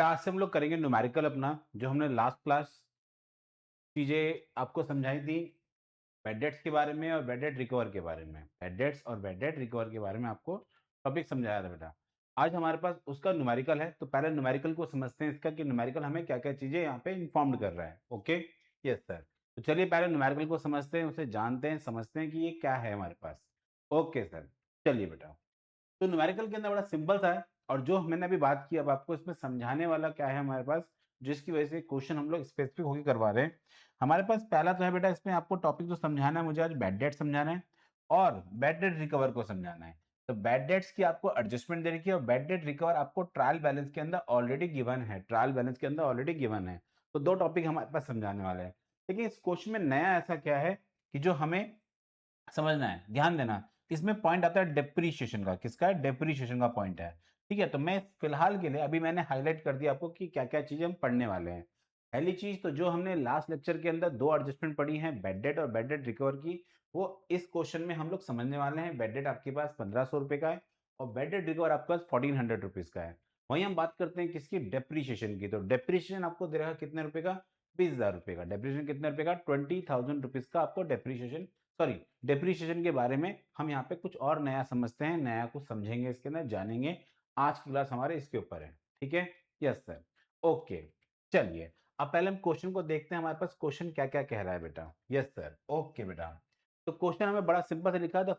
बेटा आज से हम लोग करेंगे न्यूमेरिकल अपना, जो हमने लास्ट क्लास चीज़ें आपको समझाई थी बैड डेट्स के बारे में और बैड डेट रिकवर के बारे में। बैड डेट्स और बैड डेट रिकवर के बारे में आपको टॉपिक समझाया था बेटा। आज हमारे पास उसका न्यूमेरिकल है, तो पहले न्यूमेरिकल को समझते हैं इसका कि न्यूमेरिकल हमें क्या-क्या चीज़ें यहाँ पे इन्फॉर्म्ड कर रहा है। ओके? Yes sir. तो चलिए पहले न्यूमेरिकल को समझते हैं, उसे जानते हैं, समझते हैं कि ये क्या है हमारे पास। Okay sir. चलिए बेटा। तो न्यूमेरिकल के अंदर बड़ा सिंपल सा है और जो मैंने अभी बात की अब आपको इसमें समझाने वाला क्या है हमारे पास, जिसकी वजह से क्वेश्चन हम लोग स्पेसिफिक होके करवा रहे हैं। हमारे पास पहला तो है बेटा इसमें आपको टॉपिक जो समझाना है मुझे आज बैड डेट समझाना है और बैड डेट रिकवर को समझाना है। तो बैड डेट्स की आपको एडजस्टमेंट दे रखी है और बैड डेट रिकवर आपको ट्रायल बैलेंस के अंदर ऑलरेडी गिवन है। ट्रायल बैलेंस के अंदर ऑलरेडी गिवन है। तो 2 टॉपिक हमारे पास समझाने वाले हैं। लेकिन इस क्वेश्चन में नया ऐसा क्या है कि जो हमें समझना है, ध्यान देना। इसमें पॉइंट आता है डेप्रिसिएशन का, किसका है? डेप्रिसिएशन का पॉइंट है। ठीक है? तो मैं फिलहाल के लिए अभी मैंने हाइलाइट कर दिया आपको कि क्या-क्या चीज़ें हम पढ़ने वाले हैं। पहली चीज़ तो जो हमने लास्ट लेक्चर के अंदर 2 एडजस्टमेंट पढ़ी हैं, बैड डेट और बैड डेट रिकवर की, वो इस क्वेश्चन में हम लोग समझने वाले हैं। बैड डेट आपके पास ₹1500 का है और बैड डेट रिकवर आपके पास ₹1400 का है। वहीं हम बात करते हैं किसकी? डेप्रिसिएशन की। तो डेप्रिसिएशन आपको दे रखा है कितने रुपए का? ₹20,000 का। डेप्रिसिएशन कितने रुपए का? ₹20,000 का आपको डेप्रिसिएशन सॉरी डेप्रिसिएशन के बारे में हम यहाँ पे कुछ और नया समझते हैं, नया कुछ समझेंगे इसके अंदर, जानेंगे। आज की क्लास हमारे इसके ऊपर है, ठीक है? Yes sir. ओके, चलिए अब पहले हम क्वेश्चन को देखते हैं हमारे पास क्वेश्चन क्या-क्या कह रहा है बेटा। यस सर, ओके बेटा। तो क्वेश्चन हमें बड़ा सिंपल से लिखा है the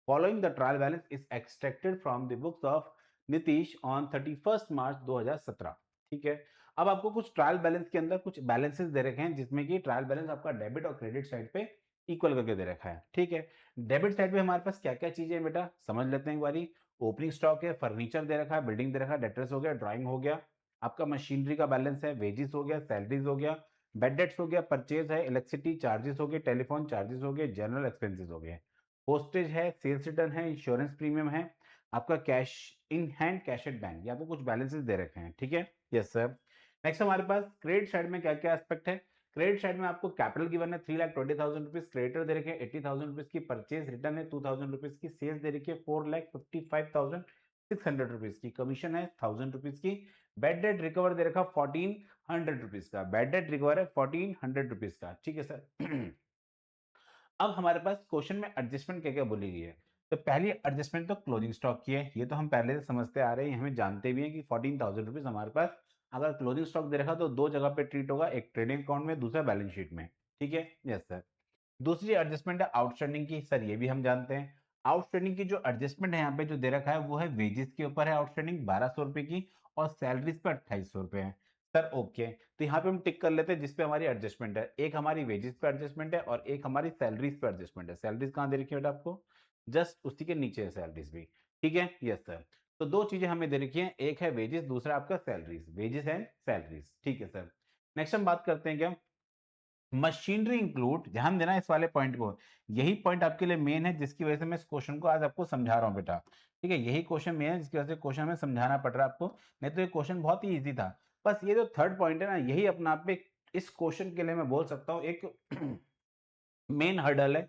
following the trial balance is extracted from the books of Nitish on 31st मार्च 2017। ठीक है? अब आपको कुछ ट्रायल बैलेंस के अंदर कुछ बैलेंसेस दे रखे हैं जिसमें कि ट्रायल बैलेंस आपका डेबिट और क्रेडिट साइड पे इक्वल करके दे रखा है, ठीक है। डेबिट साइड पे हमारे पास क्या-क्या चीज़ें हैं बेटा, समझ लेते हैं एक बारी। ओपनिंग स्टॉक है, फर्नीचर दे रखा है, बिल्डिंग दे रखा है, डेटर्स हो गया, ड्राइंग हो गया, आपका मशीनरी का बैलेंस है, वेजेस हो गया, सैलरीज हो गया, बैड डेट्स हो गया, परचेज है, इलेक्ट्रिसिटी चार्जेस हो गए, टेलीफोन चार्जेस हो गए, जनरल एक्सपेंसेस हो गए, पोस्टेज है, सेल्स रिटर्न है, इंश्योरेंस प्रीमियम है, आपका cash in hand, cash at bank, ये आपको कुछ बैलेंसेस दे रखे हैं, ठीक है। Yes sir. नेक्स्ट हमारे पास क्रेडिट साइड में क्या-क्या एस्पेक्ट है। क्रेडिट साइड में आपको कैपिटल गिवन है 3,20,000 क्रेडिटर दे रखे हैं 80,000 की, परचेज रिटर्न है 2,000 की, सेल्स दे रखी है 4,55,600 की, कमीशन है 1,000 की, बैड डेट रिकवर दे रखा 1,400 का, बैड डेट रिकवर है 1,400 का, ठीक है सर। अब हमारे पास क्वेश्चन में एडजस्टमेंट क्या-क्या बोली गई है। तो पहली एडजस्टमेंट तो क्लोजिंग स्टॉक की है, ये तो हम पहले से समझते आ रहे हैं, हमें जानते भी हैं कि 14,000 हमारे पास अगर क्लोजिंग स्टॉक दे रखा तो 2 जगह पे ट्रीट होगा, एक ट्रेडिंग अकाउंट में, दूसरा बैलेंस शीट में, ठीक है? Yes sir. दूसरी एडजस्टमेंट है आउटस्टैंडिंग की, सर ये भी हम जानते हैं। आउटस्टैंडिंग की जो एडजस्टमेंट है यहाँ पे जो दे रखा है वो है वेजेस के ऊपर है आउटस्टैंडिंग ₹1,200 की और सैलरीज पे ₹2,800 है। सर ओके, तो यहाँ पे हम टिक कर लेते हैं जिस पे हमारी एडजस्टमेंट है। एक हमारी वेजेस पे एडजस्टमेंट है और एक हमारी सैलरीज पे एडजस्टमेंट है। सैलरीज कहाँ दे रखी है बेटा आपको? जस्ट उसी के नीचे है सैलरीज भी, ठीक है? Yes sir. तो 2 चीजें हमें दे रखी हैं, एक है वेजेस, दूसरा आपका सैलरीज, वेजेस एंड सैलरीज, ठीक है सर। नेक्स्ट हम बात करते हैं क्या? मशीनरी इंक्लूड, ध्यान देना इस वाले पॉइंट को, यही पॉइंट आपके लिए मेन है जिसकी वजह से मैं इस क्वेश्चन को आज आपको समझा रहा हूं बेटा, ठीक है? यही क्वेश्चन मेन है जिसकी वजह से क्वेश्चन में समझाना पड़ रहा है आपको, नहीं तो ये क्वेश्चन बहुत ही इजी था। बस ये जो थर्ड पॉइंट है ना, यही अपना आप में इस क्वेश्चन के लिए मैं बोल सकता हूँ एक मेन हर्डल है।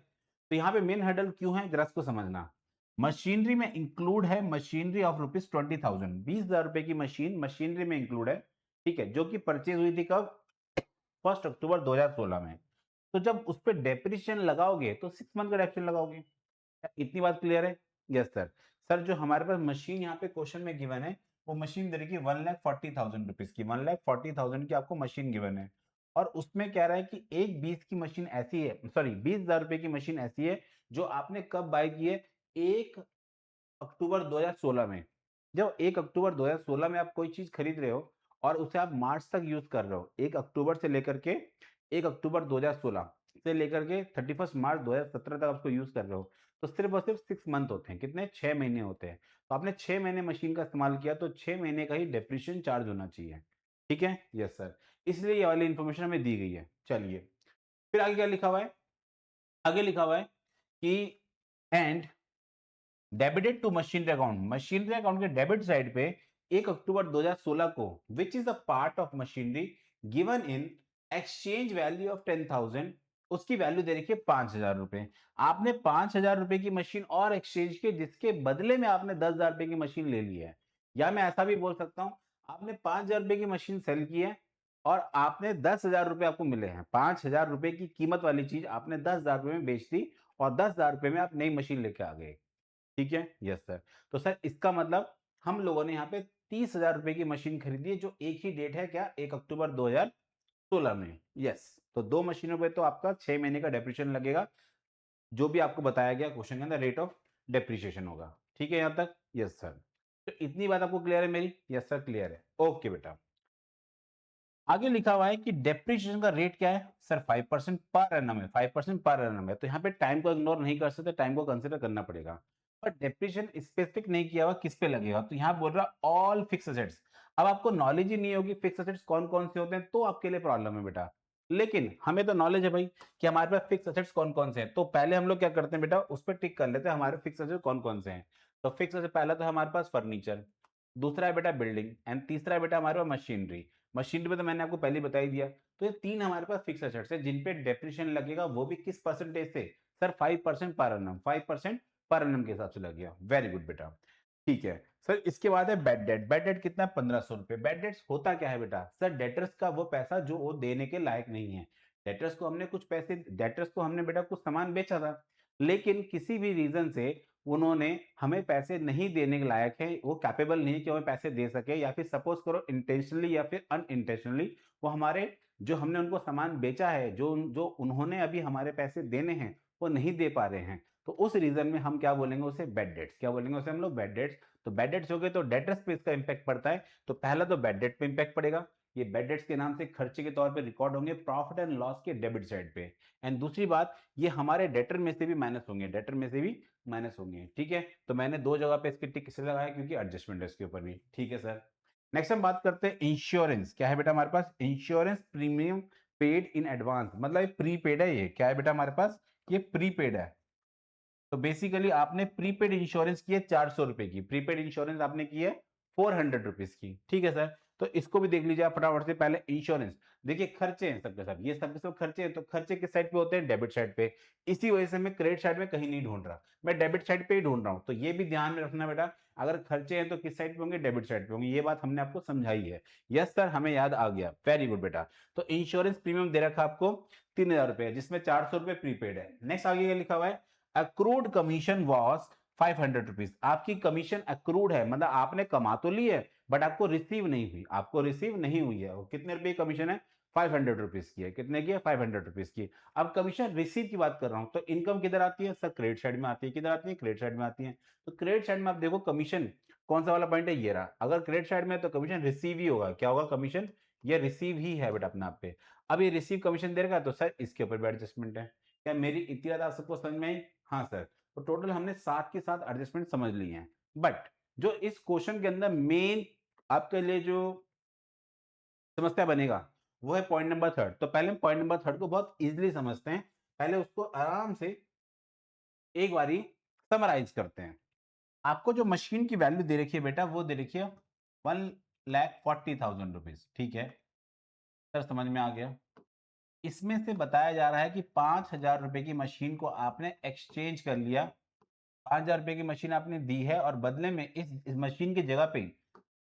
तो यहाँ पे मेन हर्डल क्यों है जरा इसको समझना। मशीनरी में इंक्लूड है मशीनरी ऑफ रुपीज 20,000, 20,000 रुपए की मशीन मशीनरी में इंक्लूड है, ठीक है? जो कि परचेज हुई थी कब? 1 अक्टूबर 2016 में। तो जब उस पे डेप्रिसिएशन लगाओगे तो 6 मंथ का डेप्रिसिएशन लगाओगे। इतनी बात क्लियर है? Yes sir. सर जो हमारे पास मशीन यहाँ पे क्वेश्चन में गिवन है, वो मशीन दे रखी है 1,40,000 रुपीज की, 1,40,000 की आपको मशीन गिवन है। और उसमें कह रहा है कि एक 20 की मशीन ऐसी है, सॉरी 20,000 रुपए की मशीन ऐसी है जो आपने कब बाय की है? 1 अक्टूबर 2016 में। जब 1 अक्टूबर 2016 में आप कोई चीज़ खरीद रहे हो और उसे आप मार्च तक यूज़ कर रहे हो, 1 अक्टूबर से लेकर के 1 अक्टूबर 2016 से लेकर के 31 मार्च 2017 तक आप उसको यूज़ कर रहे हो, तो सिर्फ़ और सिर्फ़ 6 मंथ होते हैं। कितने? 6 महीने होते हैं। तो आपने 6 महीने मशीन का इस्तेमाल किया तो 6 महीने का ही डेप्रिसिएशन चार्ज होना चाहिए। ठीक है? Yes sir. इसलिए ये वाली इन्फॉर्मेशन हमें दी गई है। चलिए, फिर आगे क्या लिखा हुआ है? आगे लिखा हुआ है कि and debited to machinery account, machinery account के डेबिट साइड पे 1 अक्टूबर 2016 को which is the part of machinery given in exchange value of 10,000, उसकी वैल्यू दे रखी है 5,000 रुपए। आपने 5,000 रुपए की मशीन और एक्सचेंज की जिसके बदले में आपने 10,000 रुपए की मशीन ले ली है। या मैं ऐसा भी बोल सकता हूं, आपने 5,000 रुपए की मशीन सेल की है और आपने 10,000 रुपए आपको मिले हैं। 5,000 रुपए की कीमत वाली चीज़ आपने 10,000 रुपए में बेच दी और 10,000 रुपए में आप नई मशीन लेके आ गए। ठीक है? Yes sir. तो सर इसका मतलब हम लोगों ने यहाँ पे 30,000 रुपए की मशीन खरीदी है जो एक ही डेट है क्या? 1 अक्टूबर 2016 में। यस। तो 2 मशीनों पे तो आपका 6 महीने का डेप्रिसिएशन लगेगा, जो भी आपको बताया गया क्वेश्चन के अंदर रेट ऑफ डेप्रिसिएशन होगा। ठीक है यहाँ तक? Yes sir. तो इतनी बात आपको क्लियर है मेरी? यस सर क्लियर है। ओके बेटा। आगे लिखा हुआ है कि डेप्रिसिएशन का रेट क्या है? सर 5% पर एनम है, 5% पर एनम है। तो यहाँ पे टाइम को इग्नोर नहीं कर सकते, टाइम को कंसीडर करना पड़ेगा। पर डेप्रिसिएशन स्पेसिफिक नहीं किया हुआ किस पे लगेगा, तो यहाँ बोल रहा ऑल फिक्स एसेट्स। अब आपको नॉलेज ही नहीं होगी फिक्स एसेट्स कौन-कौन से होते हैं, तो आपके लिए प्रॉब्लम है बेटा। लेकिन हमें तो नॉलेज है भाई कि हमारे पास फिक्स एसेट्स कौन-कौन से हैं। तो पहले हम लोग क्या करते हैं बेटा, उस पे टिक कर लेते हैं हमारे फिक्स एसेट्स कौन-कौन से हैं। तो फिक्स एसेट पहला तो हमारे पास फर्नीचर, दूसरा है बेटा बिल्डिंग एंड तीसरा है बेटा हमारे पास मशीनरी। मशीनरी में तो मैंने आपको पहले ही बता ही दिया। तो ये 3 हमारे पास फिक्स एसेट्स है जिन पे डेप्रिसिएशन लगेगा, वो भी किस परसेंटेज से? Sir 5% per annum, 5% per annum के हिसाब से लगेगा। वेरी गुड बेटा। ठीक है। सर इसके बाद है बैड डेट। बैड डेट कितना है? 1500 रुपए। बैड डेट्स होता क्या है बेटा? सर डेटर्स का वो पैसा जो वो देने के लायक नहीं है। डेटर्स को हमने बेटा कुछ सामान बेचा था, लेकिन किसी भी रीजन से उन्होंने हमें पैसे नहीं देने के लायक है, वो कैपेबल नहीं है कि हमें पैसे दे सके, या फिर सपोज करो इंटेंशनली या फिर अनइंटेंशनली वो हमारे जो हमने उनको सामान बेचा है, जो जो उन्होंने अभी हमारे पैसे देने हैं, वो नहीं दे पा रहे हैं। तो उस रीजन में हम क्या बोलेंगे उसे? Bad debts. क्या बोलेंगे उसे हम लोग? Bad debts. तो बैड डेट्स हो गए तो डेटर्स पे इसका इंपैक्ट पड़ता है। तो पहला तो बैड डेट पे इंपैक्ट पड़ेगा। ये बैड डेट्स के नाम से खर्चे के तौर पे रिकॉर्ड होंगे प्रॉफिट एंड लॉस के डेबिट साइड पे। एंड दूसरी बात, ये हमारे डेटर में से भी माइनस होंगे, डेटर में से भी माइनस होंगे। ठीक है? तो मैंने 2 जगह पे इसके टिक इसलिए लगाया क्योंकि एडजस्टमेंट है इसके ऊपर भी। ठीक है सर। नेक्स्ट हम बात करते हैं इंश्योरेंस। क्या है बेटा हमारे पास? Insurance premium paid in advance. मतलब ये प्रीपेड है। ये क्या है बेटा हमारे पास? ये प्रीपेड है। तो बेसिकली आपने प्रीपेड इंश्योरेंस की है 400 रुपए की, प्रीपेड इंश्योरेंस आपने की है 400 रुपीज की। ठीक है सर। तो इसको भी देख लीजिए आप फटाफट से। पहले इंश्योरेंस, देखिए खर्चे हैं सबके सब, ये सबके सब खर्चे हैं। तो खर्चे किस साइड पे होते हैं? डेबिट साइड पे। इसी वजह से मैं क्रेडिट साइड में कहीं नहीं ढूंढ रहा, मैं डेबिट साइड पे ही ढूंढ रहा हूं। तो ये भी ध्यान में रखना बेटा, अगर खर्चे हैं तो किस साइड पे होंगे? डेबिट साइड पे होंगे। ये बात हमने आपको समझाई है। यस सर, हमें याद आ गया। वेरी गुड बेटा। तो इंश्योरेंस प्रीमियम दे रखा आपको 3,000 रुपए, जिसमें 400 रुपए प्रीपेड है। नेक्स्ट आगे क्या लिखा हुआ है? Accrued commission was 500 rupees. आपकी कमीशन अक्रूड है, मतलब आपने कमा तो ली है बट आपको रिसीव नहीं हुई, आपको रिसीव नहीं हुई है। वो कितने रुपए की कमीशन है? 500 रुपीज की है। कितने की है? 500 रुपीज की। अब कमीशन रिसीव की बात कर रहा हूं, तो इनकम किधर आती है? सर क्रेडिट साइड में आती है। किधर आती है? क्रेडिट साइड में आती है। तो क्रेडिट साइड में आप देखो कमीशन कौन सा वाला पॉइंट है? ये रहा। अगर क्रेडिट साइड में है तो कमीशन रिसीव ही होगा। क्या होगा? कमीशन ये रिसीव ही है बेटा अपने आप पे। अब ये रिसीव कमीशन दे रखा है तो सर इसके ऊपर भी एडजस्टमेंट है। क्या मेरी इतनी ज्यादा सबको समझ में आई? हाँ सर। तो टोटल हमने 7 के 7 एडजस्टमेंट समझ लिए हैं। बट जो इस क्वेश्चन के अंदर मेन आपके लिए जो समस्या बनेगा, वो है पॉइंट नंबर 3। तो पहले हम पॉइंट नंबर 3 को बहुत इजीली समझते हैं। पहले उसको आराम से एक बारी समराइज करते हैं। आपको जो मशीन की वैल्यू दे रखी है बेटा, वो दे रखी है 1,40,000 रुपीज। ठीक है सर, समझ में आ गया। इसमें से बताया जा रहा है कि 5,000 रुपए की मशीन को आपने एक्सचेंज कर लिया। 5,000 रुपए की मशीन आपने दी है और बदले में इस मशीन की जगह पे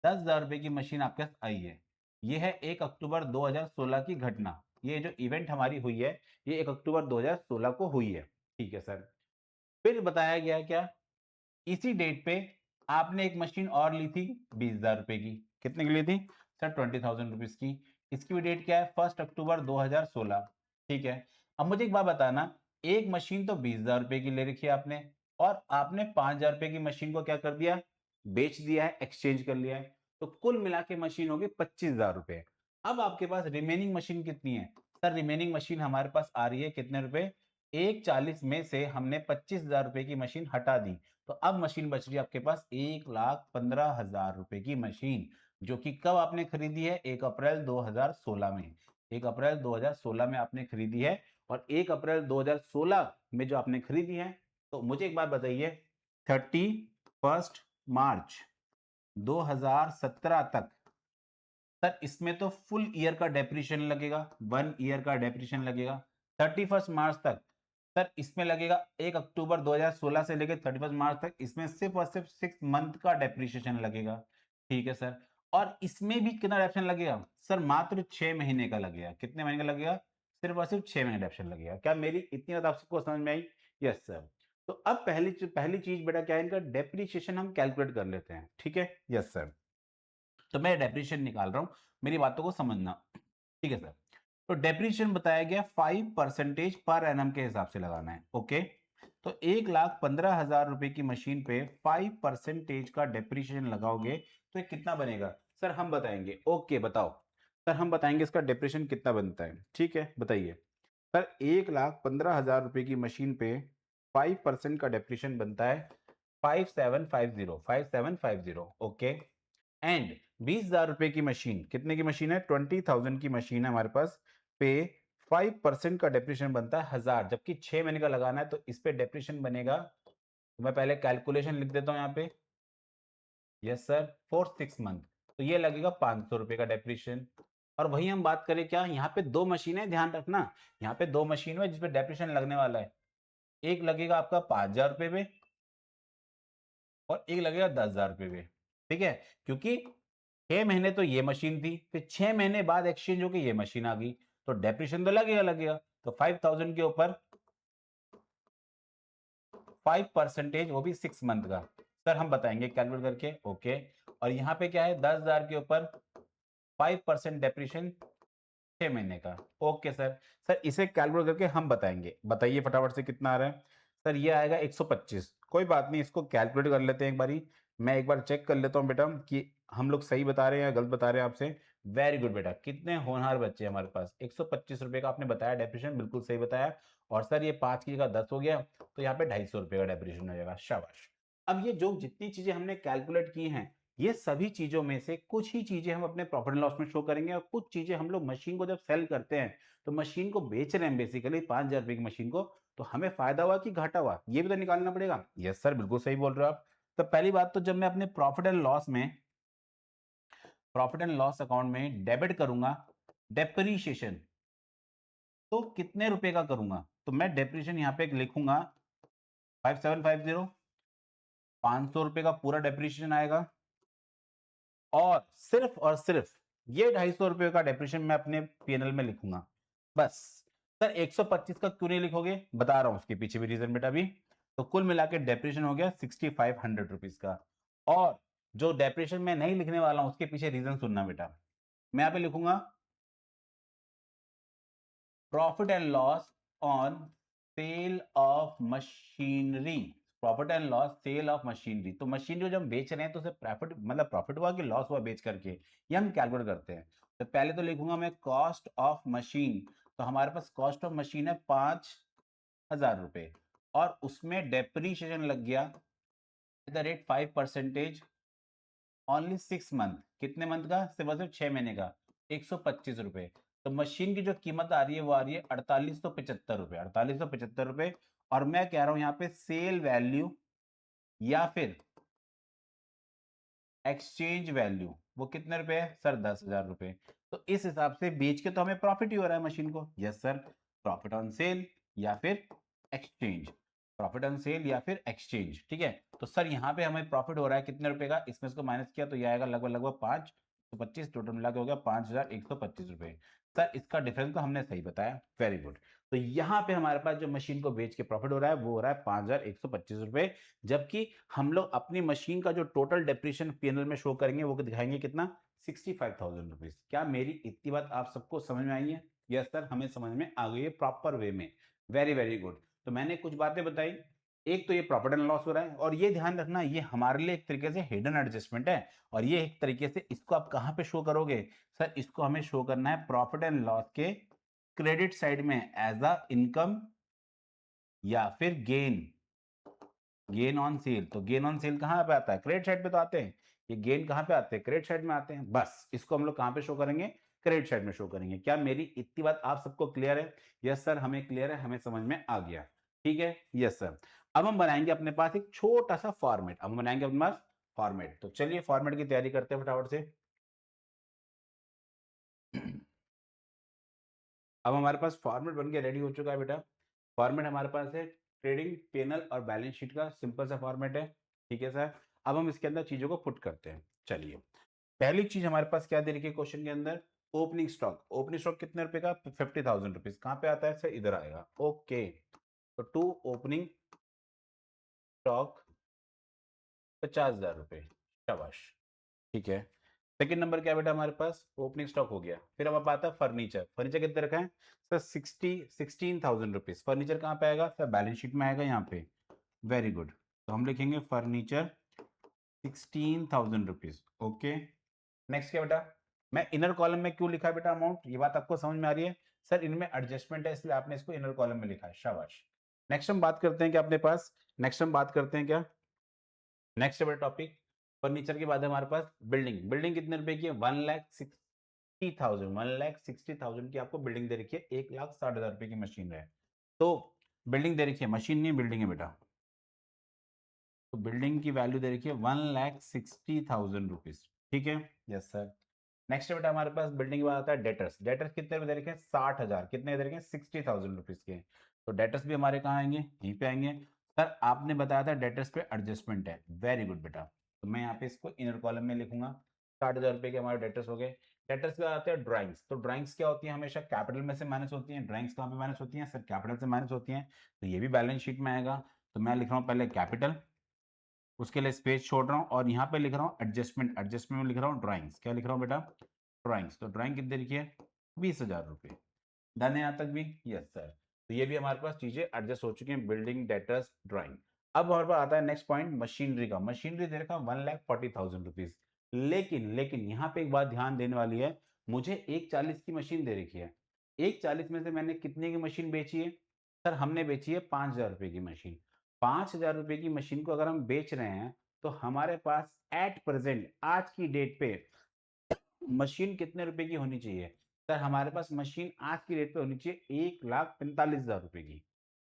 10,000 रुपए की मशीन आपके पास आई है। ये है 1 अक्टूबर 2016 की घटना। ये जो इवेंट हमारी हुई है, ये 1 अक्टूबर 2016 को हुई है। ठीक है सर। फिर बताया गया क्या, इसी डेट पे आपने एक मशीन और ली थी 20,000 रुपए की। कितने की ली थी? सर 20,000 रुपीज की। इसकी भी डेट क्या है? 1 अक्टूबर 2016। ठीक है। अब मुझे एक बात बताना, एक मशीन तो 20,000 रुपए की ले रखी है आपने, और आपने 5,000 रुपए की मशीन को क्या कर दिया? बेच दिया है, एक्सचेंज कर लिया है। तो कुल मिला के मशीन होगी 25,000 रुपए। अब आपके पास रिमेनिंग मशीन कितनी है? सर रिमेनिंग मशीन हमारे पास आ रही है कितने रुपए? 1,40 में से हमने 25,000 रुपए की मशीन हटा दी। तो अब मशीन बच रही है आपके पास 1,15,000 रुपए की मशीन, जो कि कब आपने खरीदी है? 1 अप्रैल 2016 में। 1 अप्रैल 2016 में आपने खरीदी है। और 1 अप्रैल 2016 में जो आपने खरीदी है, तो मुझे एक बात बताइए, 31 मार्च 2017 तक, सर इसमें तो फुल ईयर का डेप्रिसिएशन लगेगा, 1 ईयर का डेप्रिसिएशन लगेगा। 31 मार्च तक सर इसमें लगेगा, 1 अक्टूबर 2016 से लेकर 31 मार्च तक इसमें सिर्फ और सिर्फ 6 मंथ का डेप्रिसिएशन लगेगा। ठीक है सर। और इसमें भी कितना डेप्शन लगेगा सर? मात्र 6 महीने का लगेगा। कितने महीने का लगेगा? सिर्फ और सिर्फ 6 महीने डेप्शन लगेगा। क्या मेरी इतनी बात आप सबको समझ में आई? Yes sir. तो अब पहली चीज बेटा क्या है, इनका डेप्रिसिएशन हम कैलकुलेट कर लेते हैं। ठीक है? Yes sir. तो मैं डेप्रिसिएशन निकाल रहा हूं, मेरी बातों को समझना। ठीक है सर। तो डेप्रिसिएशन बताया गया 5% पर एनम के हिसाब से लगाना है। ओके। तो 1,15,000 रुपए की मशीन पे 5% का डेप्रिसिएशन लगाओगे तो ये कितना बनेगा सर? हम बताएंगे। ओके बताओ सर, हम बताएंगे इसका डेप्रिसिएशन कितना बनता है। ठीक है, बताइए सर। 1,15,000 रुपए की मशीन पे 5% का डेप्रिसिएशन बनता है 5750। ओके। एंड 20,000 रुपए की मशीन, कितने की मशीन है? 20,000 की मशीन है हमारे पास, पे 5% का डेप्रिसिएशन बनता है 1,000, जबकि 6 महीने का लगाना है तो इस पे डेप्रिसिएशन बनेगा। तो मैं पहले कैलकुलेशन लिख देता हूं यहाँ पे। यस सर, फॉर 6 मंथ तो ये लगेगा 500 रुपए का डेप्रिसिएशन। और वही हम बात करें, क्या यहाँ पे दो मशीन है, ध्यान रखना। यहाँ पे दो मशीन है जिसपे डेप्रिसिएशन लगने वाला है। एक लगेगा आपका 5,000 रुपए पे और एक लगेगा 10,000 रुपए पे। ठीक है, क्योंकि 6 महीने तो ये मशीन थी, फिर 6 महीने बाद एक्सचेंज होकर ये मशीन आ गई, तो डेप्रिसिएशन तो लगेगा। तो 5,000 के ऊपर 5%, वो भी 6 मंथ का। सर हम बताएंगे कैलकुलेट करके। ओके। और यहाँ पे क्या है? 10,000 के ऊपर 5% डेप्रिसिएशन 6 महीने का। Okay sir. सर इसे कैलकुलेट करके हम बताएंगे। बताइए फटाफट से कितना आ रहा है? सर ये आएगा 125। कोई बात नहीं, इसको कैलकुलेट कर लेते हैं एक बारी। मैं एक बार चेक कर लेता हूँ बेटा कि हम लोग सही बता रहे हैं या गलत बता रहे हैं आपसे। वेरी गुड बेटा, कितने होनहार बच्चे हैं हमारे पास। 125 रुपए का आपने बताया डेप्रिसिएशन, बिल्कुल सही बताया। और सर ये 5 की जगह 10 हो गया, तो यहाँ पे 250 रुपए का डेप्रिसिएशन हो जाएगा। शाबाश। अब ये जो जितनी चीजें हमने कैलकुलेट की हैं, ये सभी चीजों में से कुछ ही चीजें हम अपने प्रॉफिट एंड लॉस में शो करेंगे, और कुछ चीजें हम लोग मशीन को जब सेल करते हैं, तो मशीन को बेच रहे हैं बेसिकली 5,000 रुपए की मशीन को, तो हमें फायदा हुआ कि घाटा हुआ, ये भी तो निकालना पड़ेगा। यस सर, बिल्कुल सही बोल रहे हो आप। तो पहली बात तो जब मैं अपने प्रॉफिट एंड लॉस अकाउंट में डेबिट करूंगा डेप्रिसिएशन, तो कितने रुपए का करूंगा? तो मैं डेप्रिसिएशन यहाँ पे लिखूंगा 5750, 500 रुपए का पूरा डेप्रिसिएशन आएगा। और सिर्फ ये 250 रुपए का डेप्रिसिएशन मैं अपने पीएनएल में लिखूंगा बस। सर 125 का क्यों नहीं लिखोगे? बता रहा हूं उसके पीछे भी रीजन बेटा भी। तो कुल मिला के डेप्रिसिएशन हो गया 6,500 रुपीज का। और जो डेप्रिसिएशन मैं नहीं लिखने वाला हूं उसके पीछे रीजन सुनना बेटा। मैं यहाँ पे लिखूंगा profit and loss on sale of machinery. Profit and loss sale of machinery, तो मशीनरी जब हम बेच रहे हैं तो उसे प्रॉफिट मतलब प्रॉफिट हुआ कि लॉस हुआ बेच करके, ये हम कैलकुलेट करते हैं। तो पहले तो लिखूंगा मैं कॉस्ट ऑफ मशीन। तो हमारे पास कॉस्ट ऑफ मशीन है 5,000 रुपए, और उसमें डेप्रीशिएशन लग गया at the rate 5%, only 6 month. कितने मंथ का? सिर्फ 6 महीने का, 125 रुपए। तो मशीन की जो कीमत आ रही है वो आ रही है 4,875 रुपए, 4,875 रुपए। और मैं कह रहा हूं यहाँ पे सेल वैल्यू या फिर एक्सचेंज वैल्यू, वो कितने रुपए है सर? 10,000 रुपए। तो इस हिसाब से बेच के तो हमें प्रॉफिट ही हो रहा है मशीन को। Yes sir, profit on sale या फिर एक्सचेंज, प्रॉफिट ऑन सेल या फिर एक्सचेंज। ठीक है, तो सर यहाँ पे हमें प्रॉफिट हो रहा है कितने रुपए का? इसमें इसको माइनस किया तो ये आएगा लगभग लगभग 525, टोटल मिला के हो गया 5,125 रुपए। सर इसका डिफरेंस तो हमने सही बताया, वेरी गुड। तो यहाँ पे हमारे पास जो मशीन को बेच के प्रॉफिट हो रहा है वो हो रहा है 5,125 रुपए, जबकि हम लोग अपनी मशीन का जो टोटल डेप्रिसिएशन पीएनएल में शो करेंगे वो दिखाएंगे कितना? 65,000 रुपीज। क्या मेरी इतनी बात आप सबको समझ में आई है? यस सर, हमें समझ में आ गई है प्रॉपर वे में। Very very good. तो मैंने कुछ बातें बताई। एक तो ये प्रॉफिट एंड लॉस हो रहा है, और ये ध्यान रखना ये हमारे लिए एक तरीके से हिडन एडजस्टमेंट है। और ये एक तरीके से इसको आप कहां पे शो करोगे? सर इसको हमें शो करना है प्रॉफिट एंड लॉस के क्रेडिट साइड में एज अ इनकम या फिर गेन ऑन सेल। तो गेन ऑन सेल कहां पे आता है? क्रेडिट साइड पे तो आते हैं। ये गेन कहां पे आते हैं? क्रेडिट साइड में आते हैं। बस इसको हम लोग कहां पे शो करेंगे? क्रेडिट साइड में शो करेंगे। क्या मेरी इतनी बात आप सबको क्लियर है? यस सर, हमें क्लियर है, हमें समझ में आ गया। ठीक है, यस सर। अब हम बनाएंगे अपने पास एक छोटा सा फॉर्मेट। अब हम बनाएंगे अपने पास फॉर्मेट। तो चलिए फॉर्मेट की तैयारी करते हैं फटाफट से। अब हमारे पास फॉर्मेट बन के रेडी हो चुका है बेटा। फॉर्मेट हमारे पास है ट्रेडिंग पेनल और बैलेंस शीट का सिंपल सा फॉर्मेट है। ठीक है सर। अब हम इसके अंदर चीजों को पुट करते हैं। चलिए, पहली चीज हमारे पास क्या दे रखी है क्वेश्चन के अंदर, ओपनिंग स्टॉक। ओपनिंग स्टॉक कितने रुपए का, 50,000 रुपीज। कहाँ पे आता है सर, इधर आएगा। ओके, तो टू ओपनिंग स्टॉक 50,000 रुपए, शाबाश, ठीक है। सेकंड नंबर क्या बेटा हमारे पास, ओपनिंग स्टॉक हो गया। फिर हमारे पास आता है फर्नीचर। फर्नीचर कितने रखा है सर, 16,000 रुपीज। फर्नीचर कहाँ पे आएगा सर, बैलेंस शीट में आएगा यहाँ पे। वेरी गुड, तो हम लिखेंगे फर्नीचर 16,000 रुपीज। ओके, नेक्स्ट क्या बेटा, मैं इनर कॉलम में क्यों लिखा है बेटा अमाउंट, ये बात आपको समझ में आ रही है। सर इनमें एडजस्टमेंट है इसलिए आपने इसको इनर कॉलम में लिखा है, शाबाश। नेक्स्ट हम बात करते हैं क्या अपने पास, नेक्स्ट हम बात करते हैं क्या, नेक्स्ट बेटा टॉपिक फर्नीचर के बाद है हमारे पास बिल्डिंग। बिल्डिंग कितने रुपए की है, 1,60,000, 1,60,000 की आपको बिल्डिंग दे रखी है। 1,60,000 रुपए की मशीन है, तो बिल्डिंग दे रखी है, मशीन नहीं बिल्डिंग है बेटा। तो बिल्डिंग की वैल्यू दे रखी है 1,60,000 रुपीज, ठीक है, यस सर। नेक्स्ट बेटा हमारे पास बिल्डिंग के बाद आता है डेटर्स। डेटर्स कितने में दे रखे हैं, 60,000। कितने दे रखे हैं, 60,000 रुपीज के। तो डेटर्स भी हमारे कहाँ आएंगे, यहीं पे आएंगे। सर आपने बताया था डेटर्स पे एडजस्टमेंट है, वेरी गुड बेटा। तो मैं यहाँ पे इसको इनर कॉलम में लिखूंगा। 60,000 रुपए के हमारे डेटर्स हो गए। डेटर्स के बाद आते हैं ड्राइंग्स। तो ड्राइंग्स क्या होती है, हमेशा कैपिटल में से माइनस होती है। ड्राइंग्स कहाँ पे माइनस होती है सर, कैपिटल से माइनस होती है। तो ये भी बैलेंस शीट में आएगा। तो मैं लिख रहा हूँ पहले कैपिटल, उसके लिए स्पेस छोड़ रहा हूँ और यहाँ पे लिख रहा हूँ एडजस्टमेंट। एडजस्टमेंट में लिख रहा हूँ ड्राइंग्स। क्या लिख रहा हूँ बेटा, ड्राइंग्स। तो ड्राइंग कितने लिखी है, 20,000 रुपए। डन है यहाँ तक भी, यस सर। तो ये भी हमारे पास चीजें एडजस्ट हो चुकी हैं, बिल्डिंग, डेटर्स, ड्राइंग। अब हमारे पास आता है नेक्स्ट पॉइंट, मशीनरी का। मशीनरी दे रखा 1,40,000 रुपीज। लेकिन यहाँ पे एक बात ध्यान देने वाली है, मुझे 1,40 की मशीन दे रखी है। 1,40 में से मैंने कितने की मशीन बेची है सर, हमने बेची है 5,000 रुपए की मशीन। 5,000 रुपए की मशीन को अगर हम बेच रहे हैं तो हमारे पास एट प्रेजेंट, आज की डेट पे मशीन कितने रुपए की होनी चाहिए सर, हमारे पास मशीन आज की डेट पे होनी चाहिए 1,45,000 रुपए की,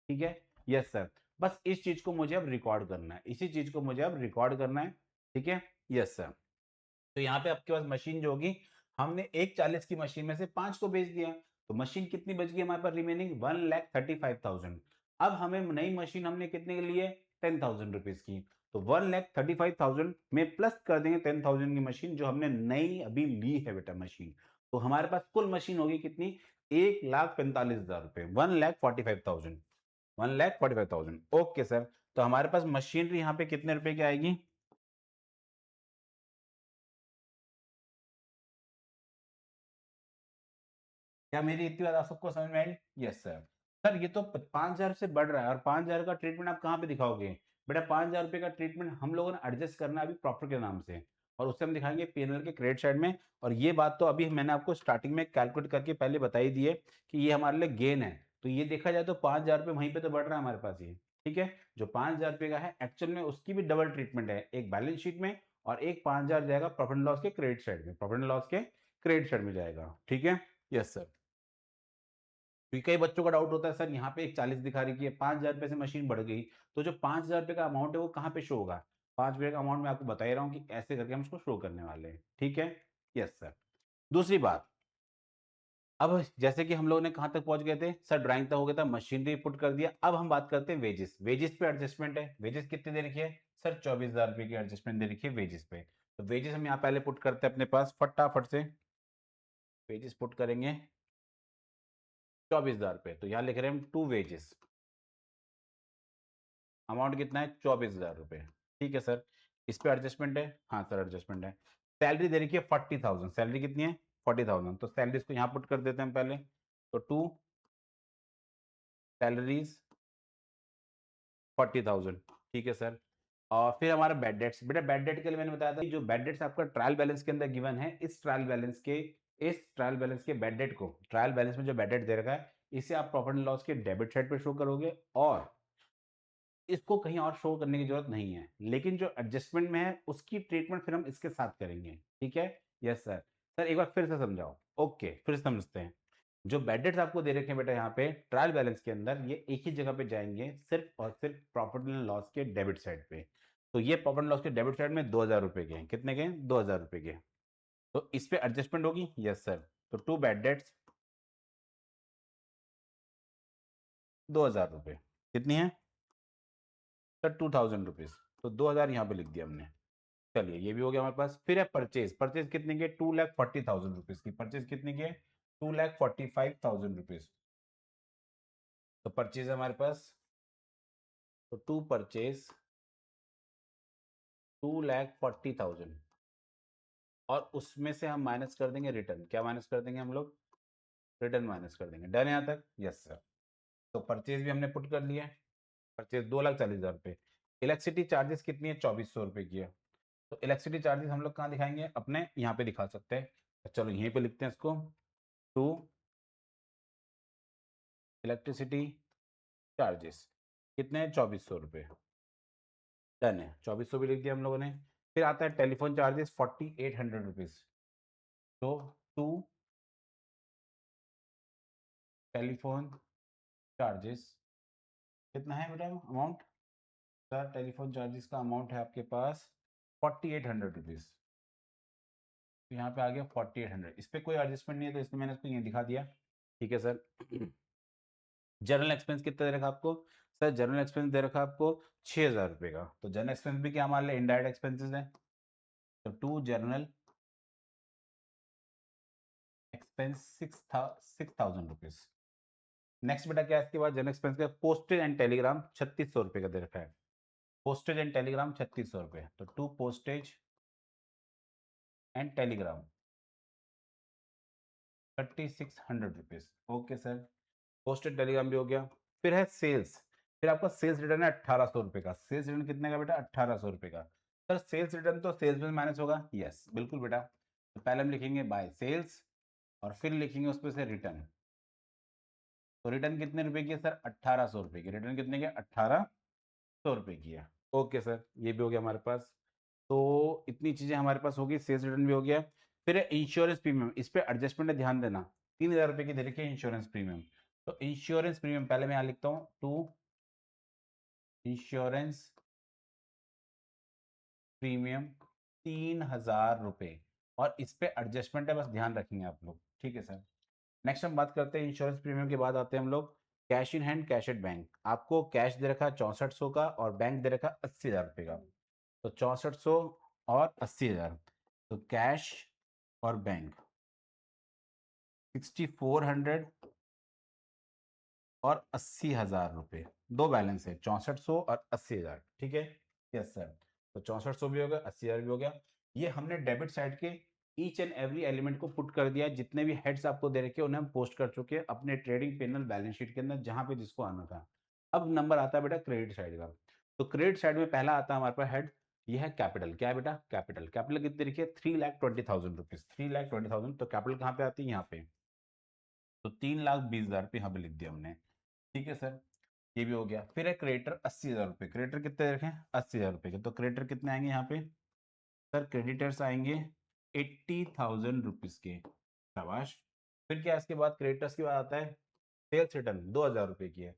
ठीक है, यस सर। बस इस चीज को मुझे अब रिकॉर्ड करना है, इसी चीज को मुझे अब रिकॉर्ड करना है, ठीक है, यस सर। तो यहाँ पे आपके पास मशीन जो होगी, हमने 1,40 की मशीन में से 5 को बेच दिया, तो मशीन कितनी बच गई हमारे पास रिमेनिंग, 1,35,000। अब हमें नई मशीन हमने कितने के लिए, 10,000 रुपीज की। तो 1,35,000 में प्लस कर देंगे 10,000 की मशीन जो हमने नई अभी ली है बेटा मशीन। तो हमारे पास कुल मशीन होगी कितनी, 1,45,000 रुपए, 1,45,000, 1,45,000। ओके सर, तो हमारे पास मशीनरी यहाँ पे कितने रुपए की आएगी, क्या मेरी इतनी बात आप सबको समझ में आई, यस सर। सर ये तो 5,000 से बढ़ रहा है, और 5,000 का ट्रीटमेंट आप कहाँ पे दिखाओगे बेटा, 5,000 रुपए का ट्रीटमेंट हम लोगों ने एडजस्ट करना है अभी प्रॉफिट के नाम से, और उससे हम दिखाएंगे पीएनएल के क्रेडिट साइड में। और ये बात तो अभी मैंने आपको स्टार्टिंग में कैलकुलेट करके पहले बताई दी है कि ये हमारे लिए गेन है। तो ये देखा जाए तो 5,000 रुपये वहीं पे तो बढ़ रहा है हमारे पास ये, ठीक है। जो 5,000 रुपये का है एक्चुअल में उसकी भी डबल ट्रीटमेंट है, एक बैलेंस शीट में और एक 5,000 जाएगा प्रॉफिट एंड लॉस के क्रेडिट साइड में, प्रॉफिट एंड लॉस के क्रेडिट साइड में जाएगा, ठीक है, यस सर। क्योंकि कई बच्चों का डाउट होता है सर यहाँ पे एक 40 दिखा रही है, 5,000 रुपए से मशीन बढ़ गई, तो जो 5,000 रुपए का अमाउंट है वो कहाँ पे शो होगा, 5,000 का अमाउंट मैं आपको बता ही रहा हूँ कि ऐसे करके हम इसको शो करने वाले हैं, ठीक है, यस सर। दूसरी बात, अब जैसे कि हम लोगों ने कहाँ तक पहुंच गए थे सर, ड्राइंग तक हो गया था, मशीनरी पुट कर दिया। अब हम बात करते हैं वेजेस। वेजेस पे एडजस्टमेंट है, वेजेस कितने दे रखी है सर, 24,000 रुपए की एडजस्टमेंट दे रखी है वेजेस पे। तो वेजेस हम यहाँ पहले पुट करते हैं अपने पास फटाफट से, वेजेस पुट करेंगे 24,000 रुपए। तो यहाँ लिख रहे हैं हम टू वेजेस, अमाउंट कितना है, 24,000 रुपए, ठीक है सर। इस पे एडजस्टमेंट है, हाँ सर एडजस्टमेंट है। सैलरी दे रखी है 40,000, सैलरी कितनी है 40,000, तो सैलरीज को यहाँ पुट कर देते हैं हम पहले। तो टू सैलरीज 40,000, ठीक है सर। और फिर हमारा बैड डेट्स, बेटा बैड डेट के लिए मैंने बताया था कि जो बैड डेट्स आपका ट्रायल बैलेंस के अंदर गिवन है, इस ट्रायल बैलेंस के बैड डेट को, ट्रायल बैलेंस में जो बैड डेट दे रखा है इसे आप प्रॉफिट एंड लॉस के डेबिट साइड पे शो करोगे, और इसको कहीं और शो करने की जरूरत नहीं है। लेकिन जो एडजस्टमेंट में है उसकी ट्रीटमेंट फिर हम इसके साथ करेंगे, ठीक है, यस सर। सर एक बार फिर से समझाओ, ओके फिर से समझते हैं। जो बैड डेट्स आपको दे रखे हैं बेटा यहाँ पे ट्रायल बैलेंस के अंदर, ये एक ही जगह पे जाएंगे, सिर्फ और सिर्फ प्रॉफिट एंड लॉस के डेबिट साइड पे। तो ये प्रॉफिट एंड लॉस के डेबिट साइड में 2,000 रुपए के हैं, कितने के हैं, 2,000 रुपए के। तो इस पे एडजस्टमेंट होगी, यस सर। तो टू बैड डेट्स 2,000 रुपए, कितनी है सर, 2,000 रुपीज। तो 2,000 यहाँ पे लिख दिया हमने, चलिए ये भी हो गया हमारे पास। फिर है परचेज। परचेज कितने की? 2,40,000 रुपीज की। परचेज कितने की है? 2,45,000 रुपीज। तो परचेज हमारे पास, तो टू परचेज 2,40,000, और उसमें से हम माइनस कर देंगे रिटर्न। क्या माइनस कर देंगे हम लोग? रिटर्न माइनस कर देंगे। डन यहाँ तक? Yes sir. तो परचेज भी हमने पुट कर लिया है। परचेज 2,40,000 रुपये। इलेक्ट्रिसिटी चार्जेस कितनी है? 2,400 रुपये की है। तो इलेक्ट्रिसिटी चार्जेस हम लोग कहाँ दिखाएंगे? अपने यहाँ पे दिखा सकते हैं। तो चलो यहीं पे लिखते हैं इसको। टू इलेक्ट्रिसिटी चार्जेस कितने हैं? 2,400 रुपये। डन है। 2,400 भी लिख दिया हम लोगों ने। फिर आता है टेलीफोन चार्जेस 4,800 रुपीज। तो टू टेलीफोन चार्जेस कितना है बेटा अमाउंट? सर टेलीफोन चार्जेस का अमाउंट है आपके पास 4,800 रुपीज। तो यहाँ पे आ गया 4,800। इस पे कोई एडजस्टमेंट नहीं है, तो इसलिए मैंने इसको ये दिखा दिया। ठीक है सर। जनरल एक्सपेंस कितना दे रखा आपको? सर जनरल एक्सपेंस दे रखा आपको 6,000 रुपये का। तो जनरल एक्सपेंस भी क्या मान ले? इनडायरेक्ट एक्सपेंसेस है। तो to general expense 6,000 rupees. Next बेटा क्या है इसके बाद? जनरल एक्सपेंस का पोस्टेज एंड टेलीग्राम 3,600 रुपये का दे रखा है। पोस्टेज एंड टेलीग्राम 3,600 रुपये। तो to postage and telegram 3,600 rupees. Okay sir. Posted telegram भी हो गया। फिर है सेल्स। फिर आपका सेल्स रिटर्न है 1,800 रुपये का। सेल्स रिटर्न कितने का बेटा? 1,800 रुपये का। सर सेल्स रिटर्न तो सेल्स में माइनस होगा। यस बिल्कुल बेटा। तो पहले हम लिखेंगे बाय सेल्स, और फिर लिखेंगे उस पर से रिटर्न। तो रिटर्न कितने रुपए की है सर? 1,800 रुपये की। रिटर्न कितने की? 1,800 रुपये की है। ओके सर, ये भी हो गया हमारे पास। तो इतनी चीजें हमारे पास होगी। सेल्स रिटर्न भी हो गया। फिर है इंश्योरेंस प्रीमियम। इस पे एडजस्टमेंट है, ध्यान देना। 3,000 रुपये की दे रखी है इंश्योरेंस प्रीमियम। तो इंश्योरेंस प्रीमियम पहले मैं यहाँ लिखता हूँ, टू इंश्योरेंस प्रीमियम 3,000 रुपये, और इस पे एडजस्टमेंट है, बस ध्यान रखेंगे आप लोग। ठीक है सर। नेक्स्ट हम बात करते हैं इंश्योरेंस प्रीमियम के बाद आते हैं हम लोग cash in hand, cash at bank. आपको कैश दे रखा है 6,400 का, और बैंक दे रखा है 80,000 रुपये का। तो 6,400 और 80,000। तो कैश और बैंक 6,400 और 80,000 रुपये। दो बैलेंस है, 6,400 और 80,000। ठीक है। Yes sir. तो 6,400 भी हो गया, 80,000 भी हो गया। ये हमने डेबिट साइड के ईच एंड एवरी एलिमेंट को पुट कर दिया है। जितने भी हेड्स आपको दे रखे हैं उन्हें हम पोस्ट कर चुके हैं अपने ट्रेडिंग पेनल बैलेंस शीट के अंदर, जहां पे जिसको आना था। अब नंबर आता है बेटा क्रेडिट साइड का। तो क्रेडिट साइड में पहला आता है हमारे पास हेड, ये है कैपिटल। क्या है बेटा? कैपिटल। कैपिटल कितनी लिखी है? 3,20,000 रुपीज। 3,20,000। तो कैपिटल कहाँ पे आती है? यहाँ पे। तो 3,20,000 रुपये यहाँ पे लिख दिया हमने। ठीक है सर। ये भी हो गया। फिर है क्रेडिटर 80,000 रुपये। क्रेडिटर कितने रखें? 80,000 रुपये के। तो क्रेडिटर कितने आएंगे यहाँ पे? सर क्रेडिटर्स आएंगे 80,000 रुपीज के। शाबाश। फिर क्या इसके बाद? क्रेडिटर्स के बाद आता है सेल्स रिटर्न 2,000 रुपये की है।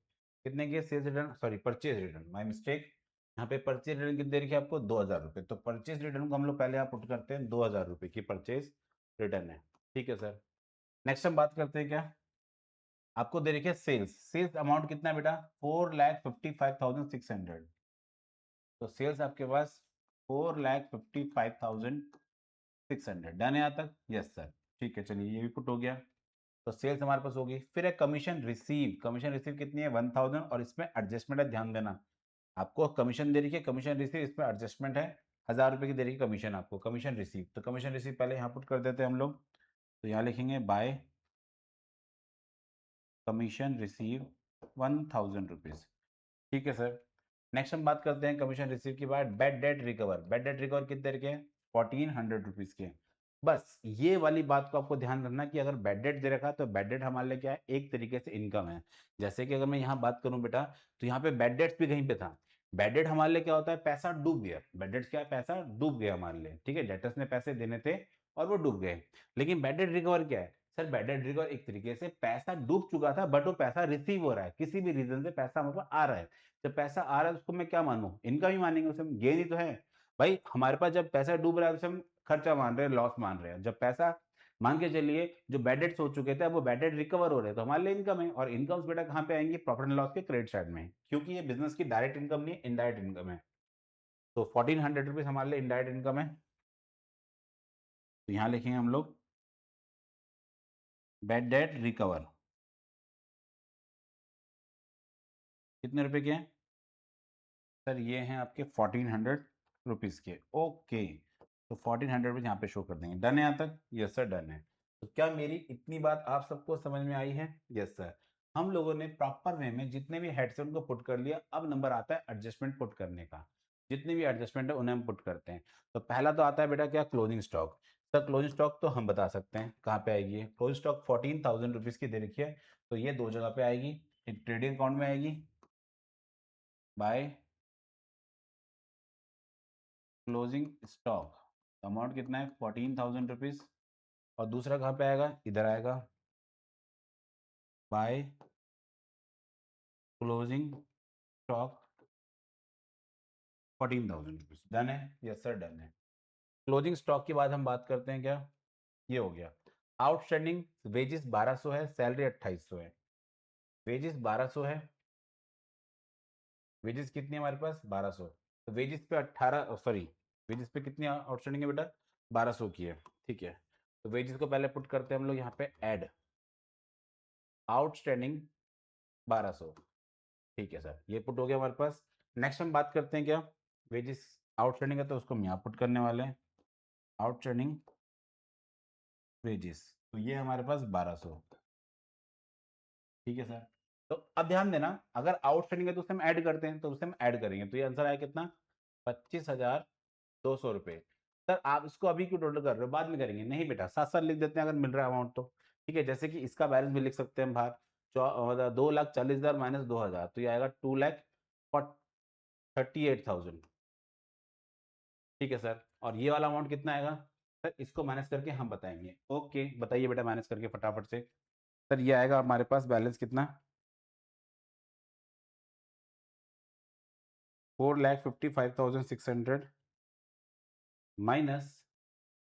कितने की? Sales return, sorry purchase return, my mistake. यहाँ पे परचेज रिटर्न कितने रखी है आपको? 2,000 रुपये। तो परचेज रिटर्न को हम लोग पहले यहाँ पुट करते हैं, 2,000 रुपये की परचेज रिटर्न है। ठीक है सर। नेक्स्ट हम बात करते हैं क्या, आपको दे रखी है सेल्स। सेल्स अमाउंट कितना है बेटा? 4,55,600। तो सेल्स आपके पास 4,55,600। डन है यहाँ तक? Yes sir. ठीक है, चलिए ये भी पुट हो गया। तो सेल्स हमारे पास होगी। फिर है कमीशन रिसीव। कमीशन रिसीव कितनी है? 1,000, और इसमें एडजस्टमेंट है, ध्यान देना। आपको कमीशन दे रखी है, कमीशन रिसीव, इसमें एडजस्टमेंट है। 1,000 रुपये की दे रही है कमीशन आपको, कमीशन रिसीव। तो कमीशन रिसीव पहले यहाँ पुट कर देते हैं हम लोग। तो यहाँ लिखेंगे बाय कमीशन रिसीव 1,000 रुपीज। ठीक है सर। नेक्स्ट हम बात करते हैं कमीशन रिसीव के बाद bad debt recover. Bad debt recover कितने के? 1,400 रुपीज के। बस ये वाली बात को आपको ध्यान रखना कि अगर बैड डेट दे रखा है तो बैड डेट हमारे लिए क्या है? एक तरीके से इनकम है। जैसे कि अगर मैं यहाँ बात करूं बेटा, तो यहाँ पे बैड डेट्स भी कहीं पे था। बैड डेट हमारे लिए क्या होता है? पैसा डूब गया। बैड डेट्स क्या है? पैसा डूब गया हमारे लिए। ठीक है, डेटर्स ने पैसे देने थे और वो डूब गए। लेकिन बैड डेट रिकवर क्या है? सर बैड डेट रिकवर एक तरीके से पैसा डूब चुका था, बट वो पैसा रिसीव हो रहा है, किसी भी रीजन से पैसा मतलब आ रहा है। जब पैसा आ रहा है उसको मैं क्या मानूं? इनकम ही मानेंगे, उसे गेन ही तो है। भाई हमारे पास जब पैसा डूब रहा है तो हम खर्चा मान रहे हैं, लॉस मान रहे हैं। जब पैसा, मान के चलिए जो बैड डेट्स हो चुके थे अब वो बैड डेट रिकवर हो रहे हैं, तो हमारे लिए इनकम है। और इनकम्स बेटा कहाँ पे आएंगी? प्रॉफिट एंड लॉस के क्रेडिट साइड में, क्योंकि ये बिजनेस की डायरेक्ट इनकम नहीं है, इनडायरेक्ट इनकम है। तो 1400 रुपीज हमारे लिए इनडायरेक्ट इनकम है। तो यहाँ लिखेंगे हम लोग बैड डेट रिकवर कितने रुपए के हैं सर? ये हैं आपके 1400 रुपीज के। ओके, तो 1400 रुपीज यहाँ पे शो कर देंगे। डन है यहाँ तक? यस सर, डन है। तो क्या मेरी इतनी बात आप सबको समझ में आई है? Yes sir. हम लोगों ने प्रॉपर वे में जितने भी हेड्स हैं उनको पुट कर लिया। अब नंबर आता है एडजस्टमेंट पुट करने का। जितने भी एडजस्टमेंट है उन्हें हम पुट करते हैं। तो पहला तो आता है बेटा क्या? Closing stock. Sir closing stock तो हम बता सकते हैं कहाँ पे आएगी। क्लोजिंग स्टॉक 14,000 रुपीज की दे रखी है। तो ये दो जगह पे आएगी। एक ट्रेडिंग अकाउंट में आएगी बाय क्लोजिंग स्टॉक। अमाउंट कितना है? 14,000 रुपीज। और दूसरा कहाँ पे आएगा? इधर आएगा by closing stock 14,000 rupees. Done है? यस सर, डन है। क्लोजिंग स्टॉक के बाद हम बात करते हैं क्या? ये हो गया। आउटस्टैंडिंग वेजेस 1200 है, सैलरी 2800 है। वेजेस 1200 है। वेजेस कितनी है हमारे पास? 1200। तो वेजेस पे 18, सॉरी, वेजेस पे कितनी आउटस्टैंडिंग है बेटा? 1200 की है। ठीक है, तो वेजेस को पहले पुट करते हैं हम लोग यहाँ पे ऐड आउटस्टैंडिंग 1200। ठीक है सर, ये पुट हो गया हमारे पास। नेक्स्ट हम बात करते हैं क्या? वेजेस आउटस्टैंडिंग है तो उसको हम यहाँ पुट करने वाले हैं आउटस्टैंडिंग वेजेस। तो ये हमारे पास 1200। ठीक है सर। तो अब ध्यान देना, अगर आउटस्टैंडिंग है तो उसे हम ऐड करते हैं, तो उसे हम ऐड करेंगे। तो ये आंसर आया कितना? 25,200 रुपये। सर आप इसको अभी क्यों टोटल कर रहे हो? बाद में करेंगे। नहीं बेटा, साथ साथ लिख देते हैं अगर मिल रहा है अमाउंट तो। ठीक है, जैसे कि इसका बैलेंस भी लिख सकते हैं हम बाहर। 2,40,000 माइनस 2,000, तो ये आएगा 2,38,000। ठीक है सर। और ये वाला अमाउंट कितना आएगा? सर इसको माइनस करके हम बताएंगे। ओके, बताइए बेटा माइनस करके फटाफट से। सर ये आएगा हमारे पास बैलेंस कितना? 4,55,600 माइनस